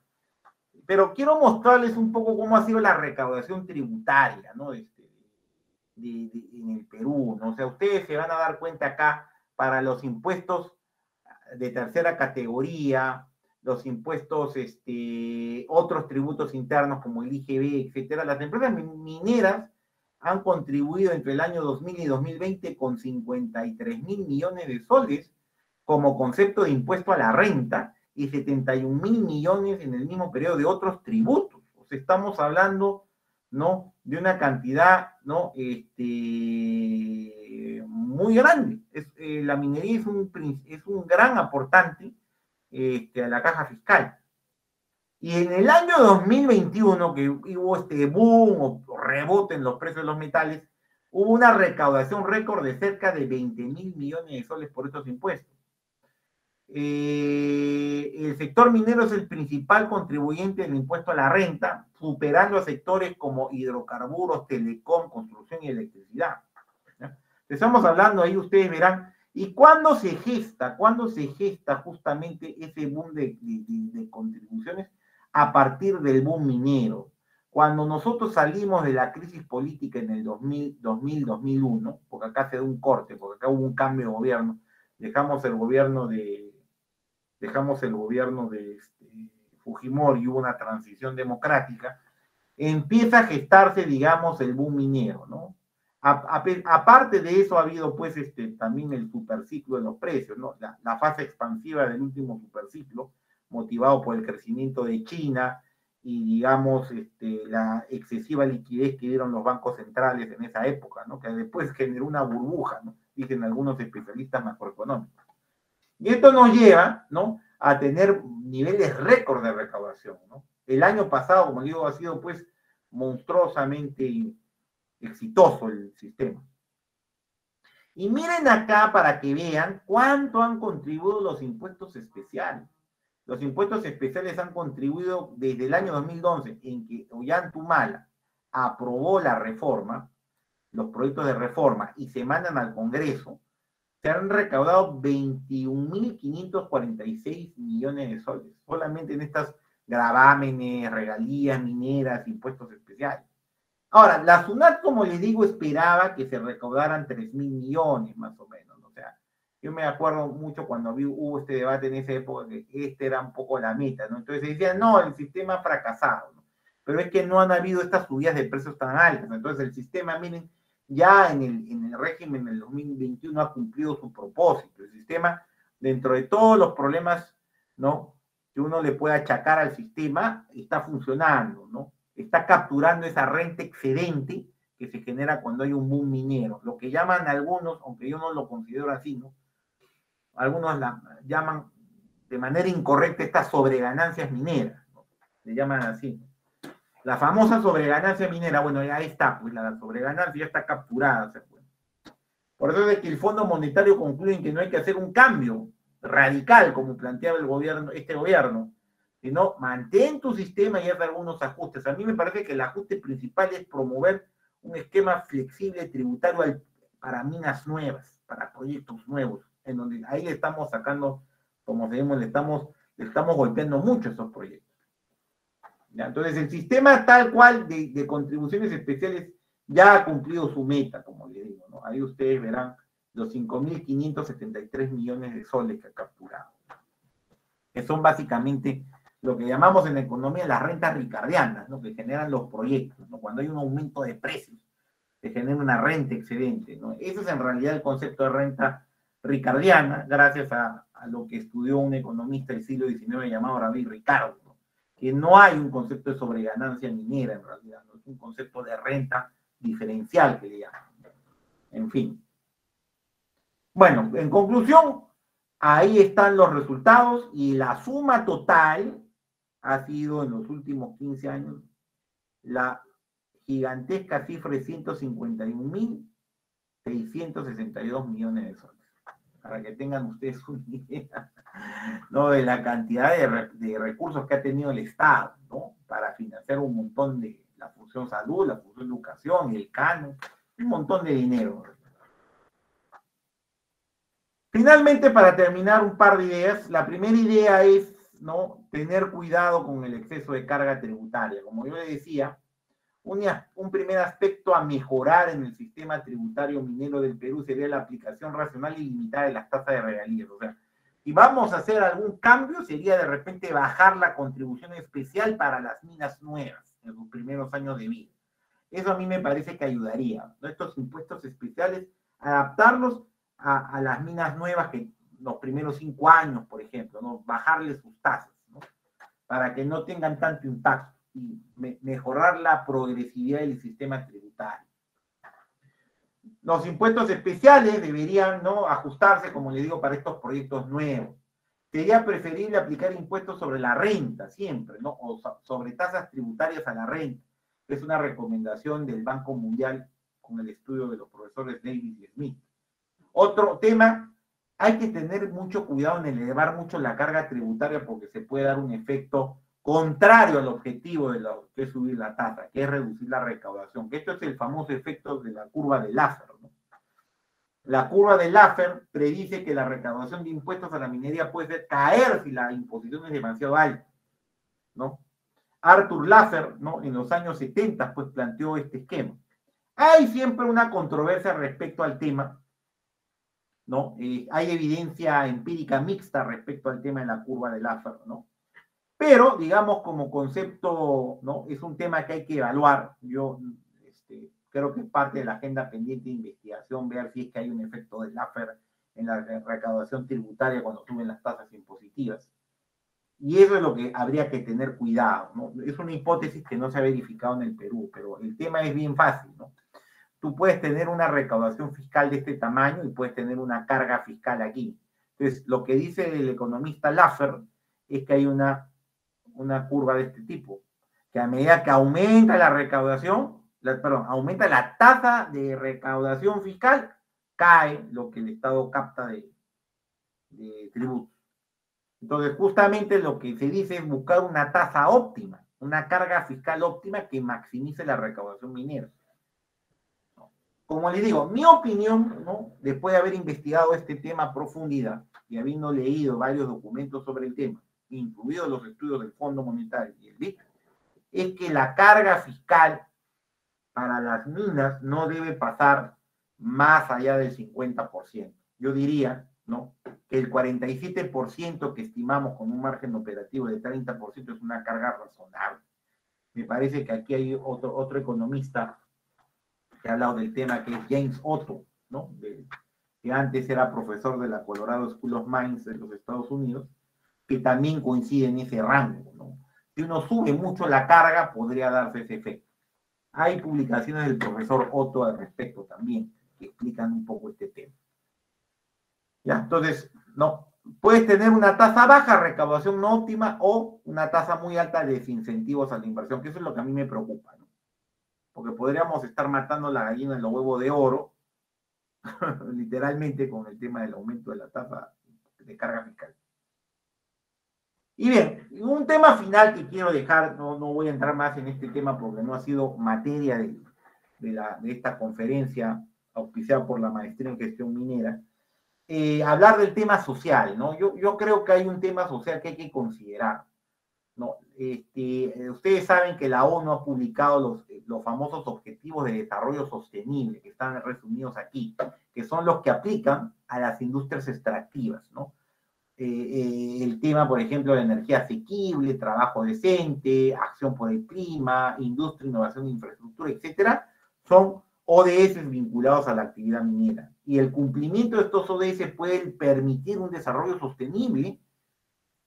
pero quiero mostrarles un poco cómo ha sido la recaudación tributaria, ¿no? En el Perú, ¿no? O sea, ustedes se van a dar cuenta acá para los impuestos de tercera categoría, los impuestos, otros tributos internos como el IGB, etcétera. Las empresas mineras han contribuido entre el año 2000 y 2020 con 53.000 millones de soles como concepto de impuesto a la renta y 71.000 millones en el mismo periodo de otros tributos. O sea, estamos hablando, ¿no?, de una cantidad, ¿no?, muy grande. La minería es un gran aportante a la caja fiscal. Y en el año 2021, que hubo este boom o rebote en los precios de los metales, hubo una recaudación récord de cerca de 20.000 millones de soles por estos impuestos. El sector minero es el principal contribuyente del impuesto a la renta, superando a sectores como hidrocarburos, telecom, construcción y electricidad. ¿Ya? Estamos hablando ahí, ustedes verán, ¿y cuándo se gesta justamente ese boom de contribuciones? A partir del boom minero. Cuando nosotros salimos de la crisis política en el 2000-2001, porque acá se da un corte, porque acá hubo un cambio de gobierno, dejamos el gobierno de Fujimori y hubo una transición democrática, empieza a gestarse, digamos, el boom minero, ¿no? Aparte de eso ha habido, pues, también el superciclo de los precios, ¿no? La fase expansiva del último superciclo, motivado por el crecimiento de China y, digamos, la excesiva liquidez que dieron los bancos centrales en esa época, ¿no? Que después generó una burbuja, ¿no? Dicen algunos especialistas macroeconómicos. Y esto nos lleva, ¿no?, a tener niveles récord de recaudación, ¿no? El año pasado, como digo, ha sido, pues, monstruosamente exitoso el sistema. Y miren acá para que vean cuánto han contribuido los impuestos especiales. Los impuestos especiales han contribuido desde el año 2011, en que Ollanta aprobó la reforma, los proyectos de reforma, y se mandan al Congreso. Se han recaudado 21.546 millones de soles, solamente en estas gravámenes, regalías mineras, impuestos especiales. Ahora, la SUNAT, como les digo, esperaba que se recaudaran 3.000 millones, más o menos. O sea, yo me acuerdo mucho cuando hubo este debate en esa época, que era un poco la meta, ¿no? Entonces decían, no, el sistema ha fracasado, ¿no? Pero es que no han habido estas subidas de precios tan altas. Entonces el sistema, miren, ya en el régimen del 2021 ha cumplido su propósito. El sistema, dentro de todos los problemas, ¿no?, que uno le puede achacar al sistema, está funcionando, ¿no? Está capturando esa renta excedente que se genera cuando hay un boom minero. Lo que llaman algunos, aunque yo no lo considero así, ¿no?, algunos la llaman de manera incorrecta estas sobreganancias mineras, ¿no? Le llaman así, ¿no? La famosa sobreganancia minera, bueno, ahí está, pues la sobreganancia ya está capturada. Por eso es que el Fondo Monetario concluye que no hay que hacer un cambio radical, como planteaba el gobierno, sino mantén tu sistema y haz algunos ajustes. A mí me parece que el ajuste principal es promover un esquema flexible tributario para minas nuevas, para proyectos nuevos, en donde ahí le estamos sacando, como sabemos, le estamos golpeando mucho esos proyectos. ¿Ya? Entonces, el sistema tal cual de contribuciones especiales ya ha cumplido su meta, como le digo, ¿no? Ahí ustedes verán los 5.573 millones de soles que ha capturado, que son básicamente lo que llamamos en la economía las rentas ricardianas, ¿no?, que generan los proyectos, ¿no? Cuando hay un aumento de precios, se genera una renta excedente, ¿no? Ese es en realidad el concepto de renta ricardiana, gracias a lo que estudió un economista del siglo XIX llamado David Ricardo, ¿no? Que no hay un concepto de sobreganancia minera en realidad, ¿no? Es un concepto de renta diferencial que le llaman. En fin. Bueno, en conclusión, ahí están los resultados y la suma total ha sido en los últimos 15 años la gigantesca cifra de 151.662 millones de soles. Para que tengan ustedes una idea, ¿no? De la cantidad de recursos que ha tenido el Estado, ¿no? Para financiar un montón de la función salud, la función educación, el canon, un montón de dinero. Finalmente, para terminar, un par de ideas. La primera idea es, ¿no?, tener cuidado con el exceso de carga tributaria. Como yo le decía, un primer aspecto a mejorar en el sistema tributario minero del Perú sería la aplicación racional y limitada de las tasas de regalías. O sea, si vamos a hacer algún cambio, sería de repente bajar la contribución especial para las minas nuevas en sus primeros años de vida. Eso a mí me parece que ayudaría, ¿no? Estos impuestos especiales, adaptarlos a las minas nuevas que los primeros 5 años, por ejemplo, ¿no? Bajarles sus tasas, ¿no? Para que no tengan tanto impacto y mejorar la progresividad del sistema tributario. Los impuestos especiales deberían, ¿no?, ajustarse, como le digo, para estos proyectos nuevos. Sería preferible aplicar impuestos sobre la renta, siempre, ¿no?, o sobre tasas tributarias a la renta. Es una recomendación del Banco Mundial con el estudio de los profesores Davis y Smith. Otro tema, hay que tener mucho cuidado en elevar mucho la carga tributaria porque se puede dar un efecto contrario al objetivo de lo que es subir la tasa, que es reducir la recaudación, que esto es el famoso efecto de la curva de Laffer, ¿no? La curva de Laffer predice que la recaudación de impuestos a la minería puede caer si la imposición es demasiado alta, ¿no? Arthur Laffer, ¿no?, en los años 70, pues planteó este esquema. Hay siempre una controversia respecto al tema, ¿no? Hay evidencia empírica mixta respecto al tema de la curva de Laffer, ¿no? Pero, digamos, como concepto, ¿no?, es un tema que hay que evaluar. Yo creo que es parte de la agenda pendiente de investigación, ver si es que hay un efecto de Laffer en la recaudación tributaria cuando suben las tasas impositivas. Y eso es lo que habría que tener cuidado, ¿no? Es una hipótesis que no se ha verificado en el Perú, pero el tema es bien fácil, ¿no? Tú puedes tener una recaudación fiscal de este tamaño y puedes tener una carga fiscal aquí. Entonces, lo que dice el economista Laffer es que hay una curva de este tipo, que a medida que aumenta la recaudación, aumenta la tasa de recaudación fiscal, cae lo que el Estado capta de tributos. Entonces, justamente lo que se dice es buscar una tasa óptima, una carga fiscal óptima que maximice la recaudación minera. Como les digo, mi opinión, ¿no?, después de haber investigado este tema a profundidad y habiendo leído varios documentos sobre el tema, incluidos los estudios del Fondo Monetario y el BIC, es que la carga fiscal para las minas no debe pasar más allá del 50%. Yo diría, ¿no?, que el 47% que estimamos con un margen operativo de 30% es una carga razonable. Me parece que aquí hay otro economista que ha hablado del tema, que es James Otto, ¿no?, que antes era profesor de la Colorado School of Mines de los Estados Unidos, que también coincide en ese rango, ¿no? Si uno sube mucho la carga, podría darse ese efecto. Hay publicaciones del profesor Otto al respecto también, que explican un poco este tema. ¿Ya? Entonces, no, puedes tener una tasa baja, recaudación no óptima, o una tasa muy alta de desincentivos a la inversión, que eso es lo que a mí me preocupa, ¿no? Porque podríamos estar matando la gallina en los huevos de oro, literalmente, con el tema del aumento de la tasa de carga fiscal. Y bien, un tema final que quiero dejar, no voy a entrar más en este tema porque no ha sido materia de esta conferencia auspiciada por la maestría en gestión minera, hablar del tema social, ¿no? Yo creo que hay un tema social que hay que considerar, ¿no? Ustedes saben que la ONU ha publicado los famosos Objetivos de Desarrollo Sostenible, que están resumidos aquí, que son los que aplican a las industrias extractivas, ¿no? El tema, por ejemplo, de energía asequible, trabajo decente, acción por el clima, industria, innovación, infraestructura, etcétera, son ODS vinculados a la actividad minera. Y el cumplimiento de estos ODS puede permitir un desarrollo sostenible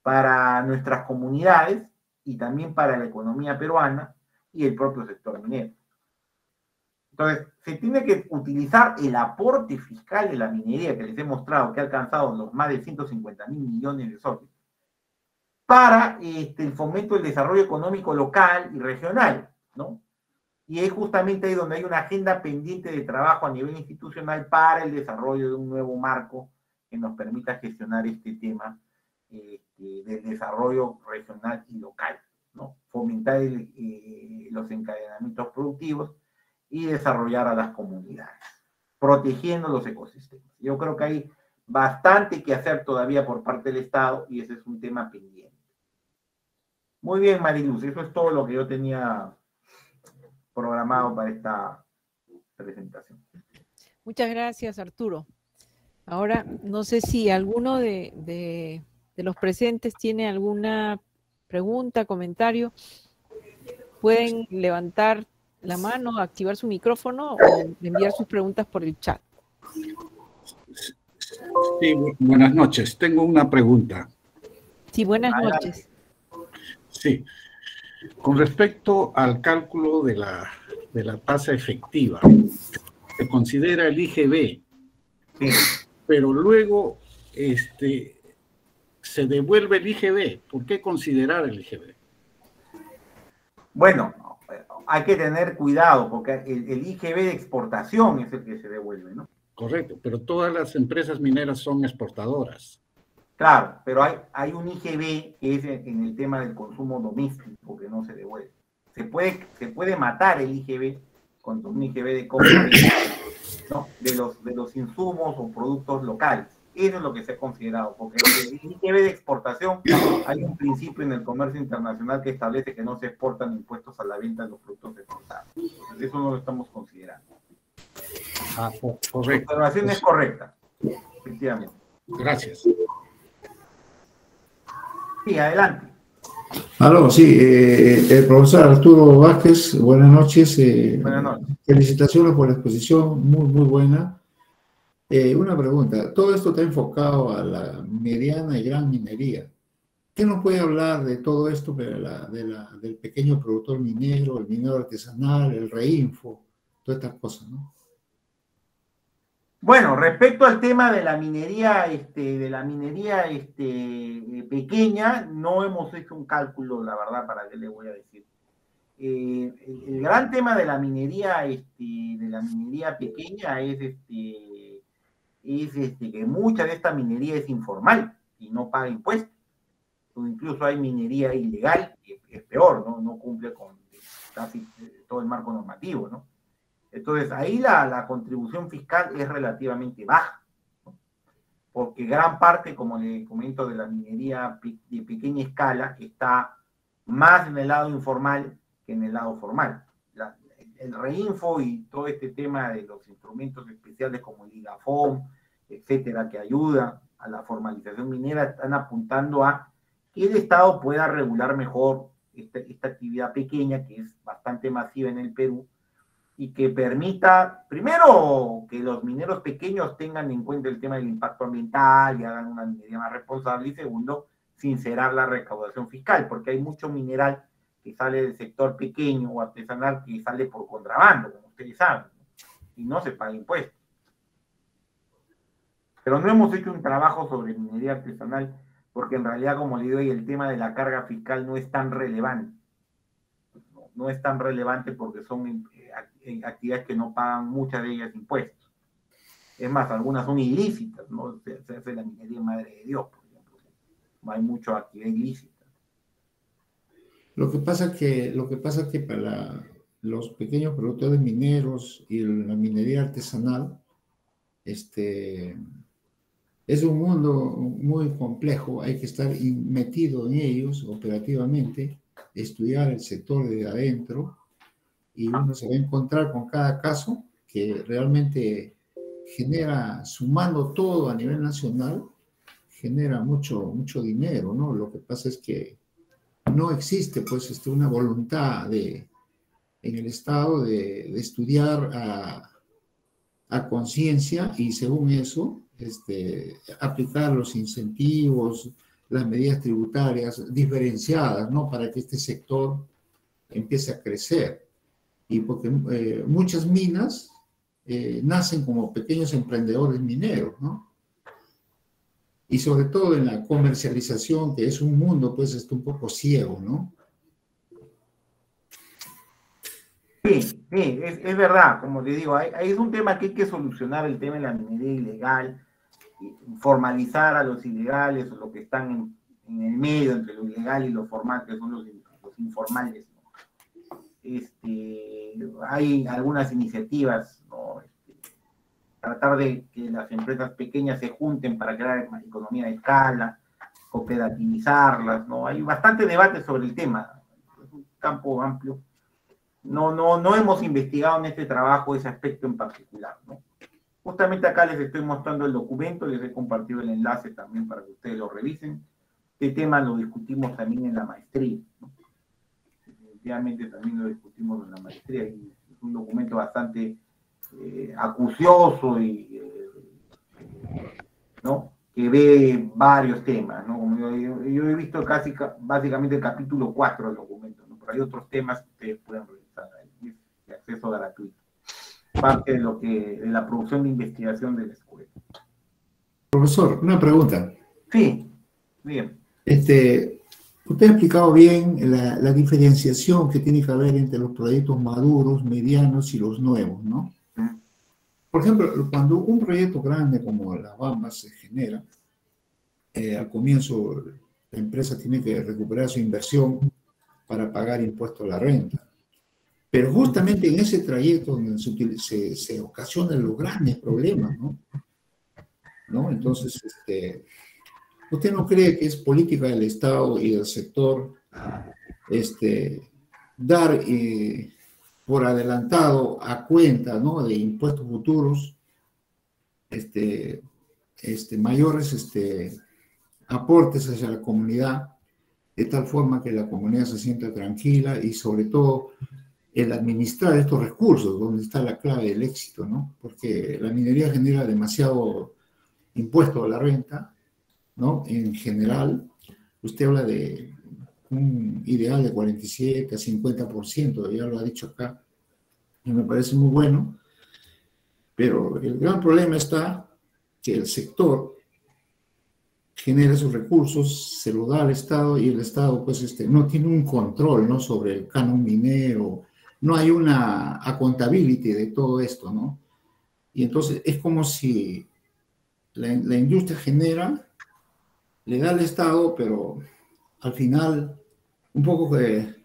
para nuestras comunidades y también para la economía peruana y el propio sector minero. Entonces, se tiene que utilizar el aporte fiscal de la minería que les he mostrado, que ha alcanzado los más de 150.000 millones de soles, para el fomento del desarrollo económico local y regional, ¿no? Y es justamente ahí donde hay una agenda pendiente de trabajo a nivel institucional para el desarrollo de un nuevo marco que nos permita gestionar este tema del desarrollo regional y local, ¿no? Fomentar los encadenamientos productivos y desarrollar a las comunidades, protegiendo los ecosistemas. Yo creo que hay bastante que hacer todavía por parte del Estado y ese es un tema pendiente. Muy bien, Mariluz, eso es todo lo que yo tenía programado para esta presentación. Muchas gracias, Arturo. Ahora, no sé si alguno de los presentes tiene alguna pregunta, comentario. Pueden levantar la mano, activar su micrófono o enviar sus preguntas por el chat. Sí, buenas noches. Tengo una pregunta. Sí, buenas noches. Sí. Con respecto al cálculo de la tasa efectiva, se considera el IGB, pero luego se devuelve el IGB. ¿Por qué considerar el IGB? Bueno, hay que tener cuidado porque el IGB de exportación es el que se devuelve, ¿no? Correcto, pero todas las empresas mineras son exportadoras. Claro, pero hay un IGB que es en el tema del consumo doméstico que no se devuelve. Se puede matar el IGB con un IGB de compra, ¿no? de los insumos o productos locales. Eso es lo que se ha considerado, porque el IGB de exportación, hay un principio en el comercio internacional que establece que no se exportan impuestos a la venta de los productos exportados. Entonces, eso no lo estamos considerando. Ah, correcto. La observación es correcta, efectivamente. Gracias. Sí, adelante. Aló, sí, el profesor Arturo Vázquez, buenas noches. Buenas noches. Felicitaciones por la exposición, muy, muy buena. Una pregunta, todo esto está enfocado a la mediana y gran minería. ¿Qué nos puede hablar de todo esto, del pequeño productor minero, el minero artesanal, el reinfo, todas estas cosas, ¿no? Bueno, respecto al tema de la minería, pequeña, no hemos hecho un cálculo, la verdad, para qué le voy a decir. El gran tema de la minería, pequeña es que mucha de esta minería es informal y no paga impuestos. O incluso hay minería ilegal, que es peor, ¿no? No cumple con casi todo el marco normativo, ¿no? Entonces, ahí la contribución fiscal es relativamente baja, ¿no? Porque gran parte, como le comento, de la minería de pequeña escala está más en el lado informal que en el lado formal. El reinfo y todo este tema de los instrumentos especiales como el IGAFOM, etcétera, que ayudan a la formalización minera, están apuntando a que el Estado pueda regular mejor esta actividad pequeña, que es bastante masiva en el Perú, y que permita, primero, que los mineros pequeños tengan en cuenta el tema del impacto ambiental y hagan una minería más responsable, y segundo, sincerar la recaudación fiscal, porque hay mucho mineral que sale del sector pequeño o artesanal que sale por contrabando, como ustedes saben, ¿no? Y no se paga impuestos. Pero no hemos hecho un trabajo sobre minería artesanal, porque en realidad, como le digo, el tema de la carga fiscal no es tan relevante. No es tan relevante porque son actividades que no pagan muchas de ellas impuestos. Es más, algunas son ilícitas, ¿no? Se hace la minería Madre de Dios, por ejemplo. No hay mucha actividad ilícita. Lo que pasa que para los pequeños productores mineros y la minería artesanal, es un mundo muy complejo, hay que estar metido en ellos operativamente, estudiar el sector de adentro, y uno se va a encontrar con cada caso que realmente genera, sumando todo a nivel nacional, genera mucho dinero, ¿no? Lo que pasa es que no existe, pues, una voluntad de en el Estado de estudiar a conciencia y según eso aplicar los incentivos, las medidas tributarias diferenciadas, ¿no? Para que este sector empiece a crecer. Y porque muchas minas nacen como pequeños emprendedores mineros, ¿no? Y sobre todo en la comercialización, que es un mundo, pues, un poco ciego, ¿no? Sí, es verdad, como te digo, ahí es un tema que hay que solucionar, el tema de la minería ilegal, formalizar a los ilegales o los que están en el medio entre lo ilegal y lo formal, que son los informales, ¿no? Hay algunas iniciativas, ¿no? Tratar de que las empresas pequeñas se junten para crear economía de escala, cooperativizarlas, ¿no? Hay bastante debate sobre el tema, es un campo amplio. No hemos investigado en este trabajo ese aspecto en particular, ¿no? Justamente acá les estoy mostrando el documento, les he compartido el enlace también para que ustedes lo revisen. Este tema lo discutimos también en la maestría, ¿no? Definitivamente también lo discutimos en la maestría, y es un documento bastante acucioso y ¿no? Que ve varios temas, ¿no? Como yo he visto casi básicamente el capítulo 4 del documento, ¿no? Pero hay otros temas que ustedes pueden revisar ahí, de acceso gratuito. Parte de la producción de investigación de la escuela. Profesor, una pregunta. Sí, bien. Usted ha explicado bien la diferenciación que tiene que haber entre los proyectos maduros, medianos y los nuevos, ¿no? Por ejemplo, cuando un proyecto grande como La Bamba se genera, al comienzo la empresa tiene que recuperar su inversión para pagar impuesto a la renta. Pero justamente en ese trayecto donde se ocasionan los grandes problemas, ¿no? Entonces, ¿usted no cree que es política del Estado y del sector dar por adelantado a cuenta, ¿no? De impuestos futuros mayores aportes hacia la comunidad, de tal forma que la comunidad se sienta tranquila y sobre todo el administrar estos recursos, donde está la clave del éxito, ¿no? Porque la minería genera demasiado impuesto a la renta, ¿no? En general, usted habla de un ideal de 47 a 50%, ya lo ha dicho acá, y me parece muy bueno, pero el gran problema está que el sector genera sus recursos, se lo da al Estado y el Estado pues no tiene un control, ¿no? Sobre el canon minero, no hay una accountability de todo esto, ¿no? Y entonces es como si la industria genera, le da al Estado, pero al final un poco que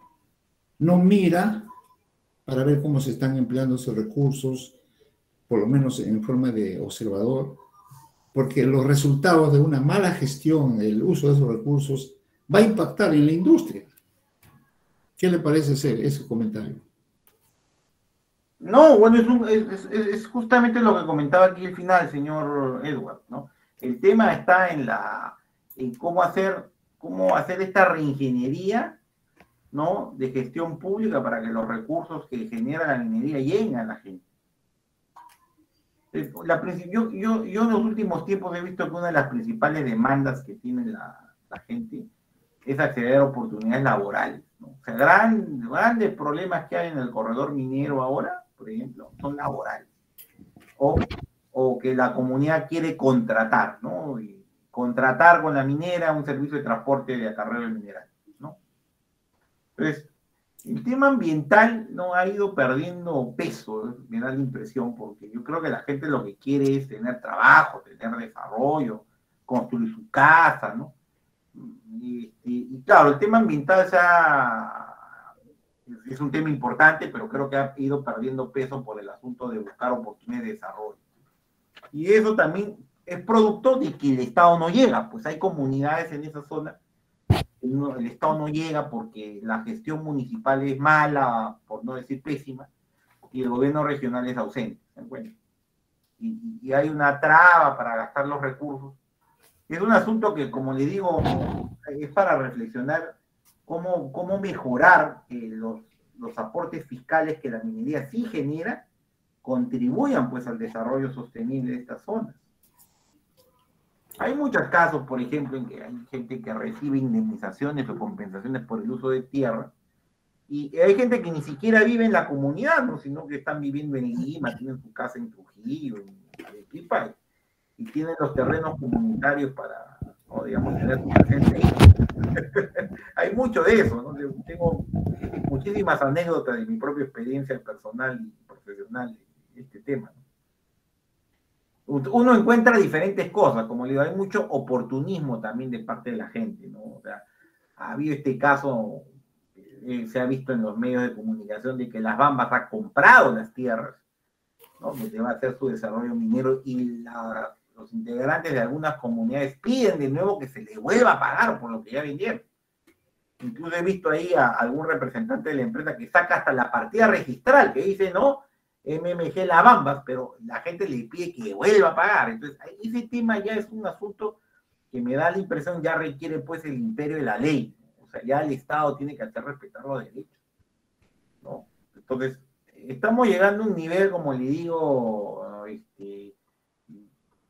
no mira para ver cómo se están empleando esos recursos, por lo menos en forma de observador, porque los resultados de una mala gestión del uso de esos recursos va a impactar en la industria. ¿Qué le parece ese comentario? No, bueno, es justamente lo que comentaba aquí al final, señor Edward, ¿no? El tema está en cómo hacer esta reingeniería, ¿no? De gestión pública para que los recursos que genera la minería lleguen a la gente. Yo en los últimos tiempos he visto que una de las principales demandas que tiene la gente es acceder a oportunidades laborales, ¿no? O sea, grandes problemas que hay en el corredor minero ahora, por ejemplo, son laborales. O que la comunidad quiere contratar, ¿no? Y contratar con la minera un servicio de transporte de acarreo de mineral, ¿no? Entonces, el tema ambiental no ha ido perdiendo peso, me da la impresión, porque yo creo que la gente lo que quiere es tener trabajo, tener desarrollo, construir su casa, ¿no? Y claro, el tema ambiental es un tema importante, pero creo que ha ido perdiendo peso por el asunto de buscar oportunidades de desarrollo. Y eso también es producto de que el Estado no llega, pues hay comunidades en esa zona, el Estado no llega porque la gestión municipal es mala, por no decir pésima, y el gobierno regional es ausente, ¿se encuentra? Y hay una traba para gastar los recursos. Es un asunto que, como le digo, es para reflexionar cómo mejorar los aportes fiscales que la minería sí genera contribuyan pues al desarrollo sostenible de estas zonas. Hay muchos casos, por ejemplo, en que hay gente que recibe indemnizaciones o compensaciones por el uso de tierra, y hay gente que ni siquiera vive en la comunidad, ¿no? Sino que están viviendo en Lima, tienen su casa en Trujillo, en Arequipa, y tienen los terrenos comunitarios para, o digamos, tener su presencia ahí. Hay mucho de eso, ¿no? Tengo muchísimas anécdotas de mi propia experiencia personal y profesional de este tema, ¿no? Uno encuentra diferentes cosas, como le digo, hay mucho oportunismo también de parte de la gente, ¿no? O sea, ha habido este caso, se ha visto en los medios de comunicación, de que Las Bambas ha comprado las tierras, ¿no? Donde va a hacer su desarrollo minero, y los integrantes de algunas comunidades piden de nuevo que se les vuelva a pagar por lo que ya vendieron. Incluso he visto ahí a algún representante de la empresa que saca hasta la partida registral, que dice, no, MMG Las Bambas, pero la gente le pide que vuelva a pagar. Entonces, ese tema ya es un asunto que me da la impresión ya requiere pues el imperio de la ley. O sea, ya el Estado tiene que hacer respetar los derechos, ¿no? Entonces, estamos llegando a un nivel, como le digo,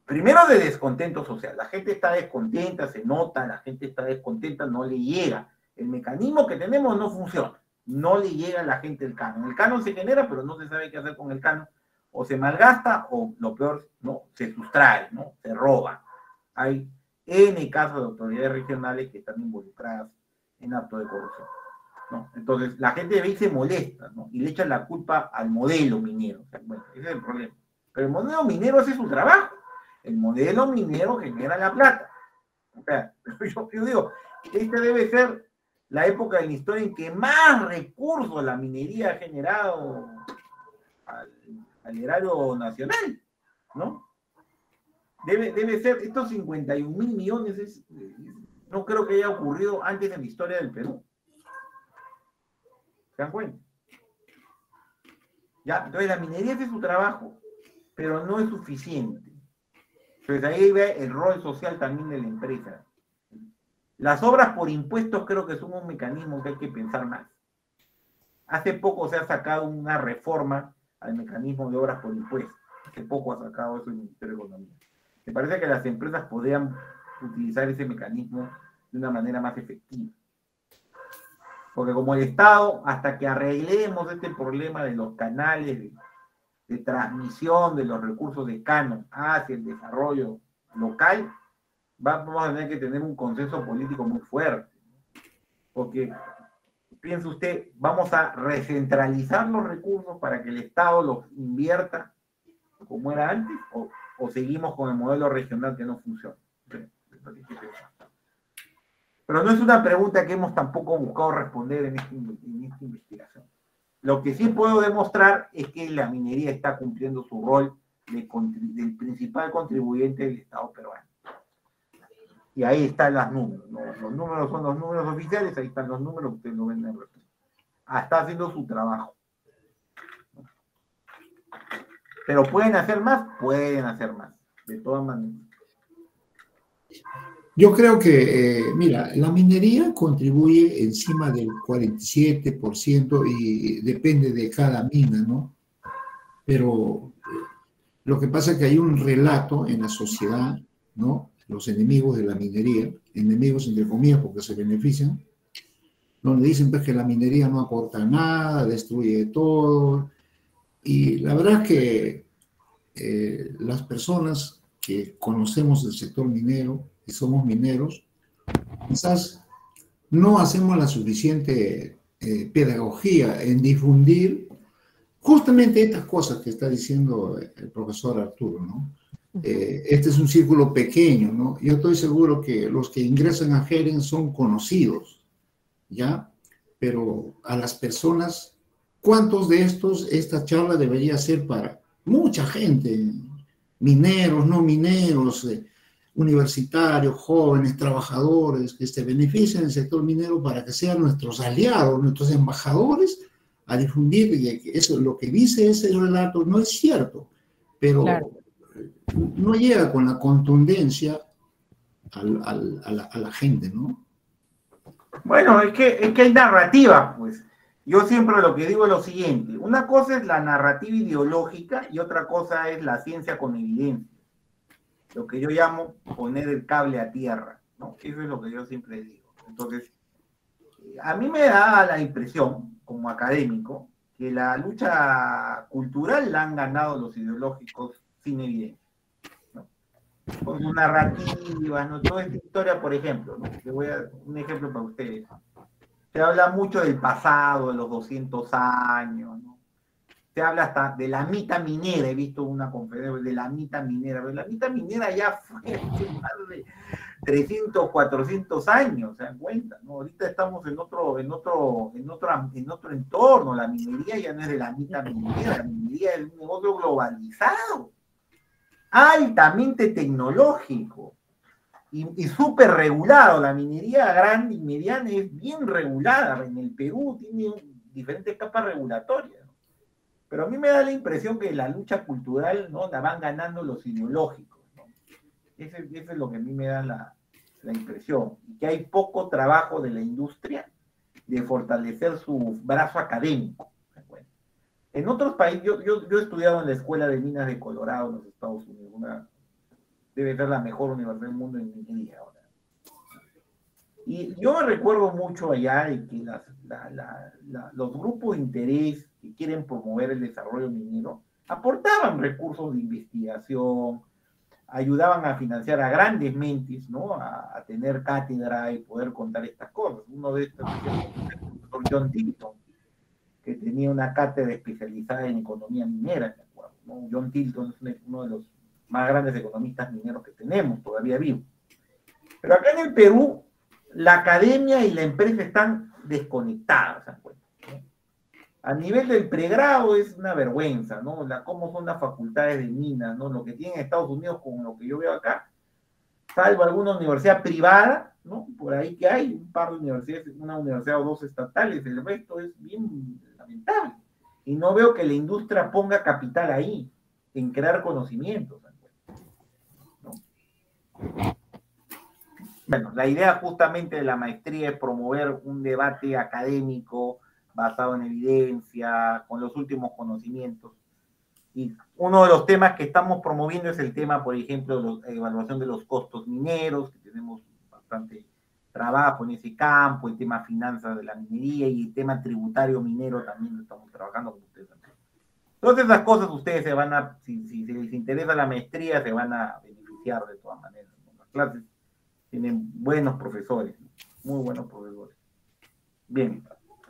primero de descontento social. La gente está descontenta, se nota, la gente está descontenta, no le llega. El mecanismo que tenemos no funciona. No le llega a la gente el canon. El canon se genera, pero no se sabe qué hacer con el canon. O se malgasta, o lo peor, no, se sustrae, ¿no? Se roba. Hay N casos de autoridades regionales que están involucradas en actos de corrupción, ¿no? Entonces, la gente ve y se molesta, ¿no? Y le echa la culpa al modelo minero. O sea, bueno, ese es el problema. Pero el modelo minero hace su trabajo. El modelo minero genera la plata. O sea, yo digo, esta debe ser la época de la historia en que más recursos la minería ha generado al erario nacional, ¿no? Debe ser, estos 51.000 millones, no creo que haya ocurrido antes en la historia del Perú. ¿Se dan cuenta? Ya, entonces la minería hace su trabajo, pero no es suficiente. Entonces ahí ve el rol social también de la empresa. Las obras por impuestos creo que son un mecanismo que hay que pensar más. Hace poco se ha sacado una reforma al mecanismo de obras por impuestos. Hace poco ha sacado eso el Ministerio de Economía. Me parece que las empresas podrían utilizar ese mecanismo de una manera más efectiva. Porque como el Estado, hasta que arreglemos este problema de los canales de transmisión de los recursos de canon hacia el desarrollo local, vamos a tener que tener un consenso político muy fuerte. Porque, piense usted, vamos a recentralizar los recursos para que el Estado los invierta como era antes, o seguimos con el modelo regional que no funciona. Pero no es una pregunta que hemos tampoco buscado responder en esta investigación. Lo que sí puedo demostrar es que la minería está cumpliendo su rol del principal contribuyente del Estado peruano. Y ahí están los números, ¿no? Los números son los números oficiales, ahí están los números, ustedes lo ven en el resto. Está haciendo su trabajo. Pero ¿pueden hacer más? Pueden hacer más, de todas maneras. Yo creo que, mira, la minería contribuye encima del 47% y depende de cada mina, ¿no? Pero lo que pasa es que hay un relato en la sociedad, ¿no? Los enemigos de la minería, enemigos entre comillas porque se benefician, donde dicen pues, que la minería no aporta nada, destruye todo. Y la verdad es que las personas que conocemos el sector minero y somos mineros, quizás no hacemos la suficiente pedagogía en difundir justamente estas cosas que está diciendo el profesor Arturo, ¿no? Este es un círculo pequeño, ¿no? Yo estoy seguro que los que ingresan a Geren son conocidos, ¿ya? Pero a las personas, ¿cuántos de esta charla debería ser para mucha gente? Mineros, no mineros, universitarios, jóvenes, trabajadores, que se beneficien del sector minero para que sean nuestros aliados, nuestros embajadores, a difundir que eso, lo que dice ese relato no es cierto, pero claro, no llega con la contundencia a la gente, ¿no? Bueno, es que hay narrativa, pues. Yo siempre lo que digo es lo siguiente, una cosa es la narrativa ideológica y otra cosa es la ciencia con evidencia, lo que yo llamo poner el cable a tierra, ¿no? Eso es lo que yo siempre digo. Entonces, a mí me da la impresión, como académico, que la lucha cultural la han ganado los ideológicos sin evidencia, ¿no? Con sus narrativas, ¿no? Toda esta historia, por ejemplo, ¿no? Le voy a dar un ejemplo para ustedes. Se habla mucho del pasado, de los 200 años, ¿no? Se habla hasta de la mita minera, he visto una conferencia de la mita minera, pero la mita minera ya fue más de 300, 400 años, se dan cuenta, ¿no? Ahorita estamos en otro entorno, la minería ya no es de la mita minera, la minería es un negocio globalizado, altamente tecnológico y súper regulado. La minería grande y mediana es bien regulada. En el Perú tiene diferentes capas regulatorias, ¿no? Pero a mí me da la impresión que la lucha cultural, ¿no?, la van ganando los ideológicos, ¿no? Eso es lo que a mí me da la impresión. Y que hay poco trabajo de la industria de fortalecer su brazo académico. Bueno, en otros países, yo he estudiado en la Escuela de Minas de Colorado en los Estados Unidos, debe ser la mejor universidad del mundo en minería ahora. Y yo me recuerdo mucho allá de que los grupos de interés que quieren promover el desarrollo minero aportaban recursos de investigación, ayudaban a financiar a grandes mentes, ¿no?, a tener cátedra y poder contar estas cosas. Uno de estos es el profesor John Tilton, que tenía una cátedra especializada en economía minera, ¿me acuerdo?, ¿no? John Tilton es uno de los más grandes economistas mineros que tenemos, todavía vivo. Pero acá en el Perú, la academia y la empresa están desconectadas, ¿se acuerdan? A nivel del pregrado es una vergüenza, ¿no? Cómo son las facultades de minas, ¿no? Lo que tienen en Estados Unidos con lo que yo veo acá, salvo alguna universidad privada, ¿no? Por ahí que hay un par de universidades, una universidad o dos estatales, el resto es bien lamentable. Y no veo que la industria ponga capital ahí, en crear conocimientos, ¿no? Bueno, la idea justamente de la maestría es promover un debate académico basado en evidencia, con los últimos conocimientos. Y uno de los temas que estamos promoviendo es el tema, por ejemplo, de la evaluación de los costos mineros, que tenemos bastante trabajo en ese campo, el tema finanzas de la minería y el tema tributario minero también lo estamos trabajando con ustedes. Todas esas cosas ustedes se van a, si les interesa la maestría, se van a beneficiar de todas maneras, ¿no? Las clases tienen buenos profesores, muy buenos profesores. Bien.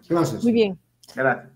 Gracias. Muy bien. Gracias.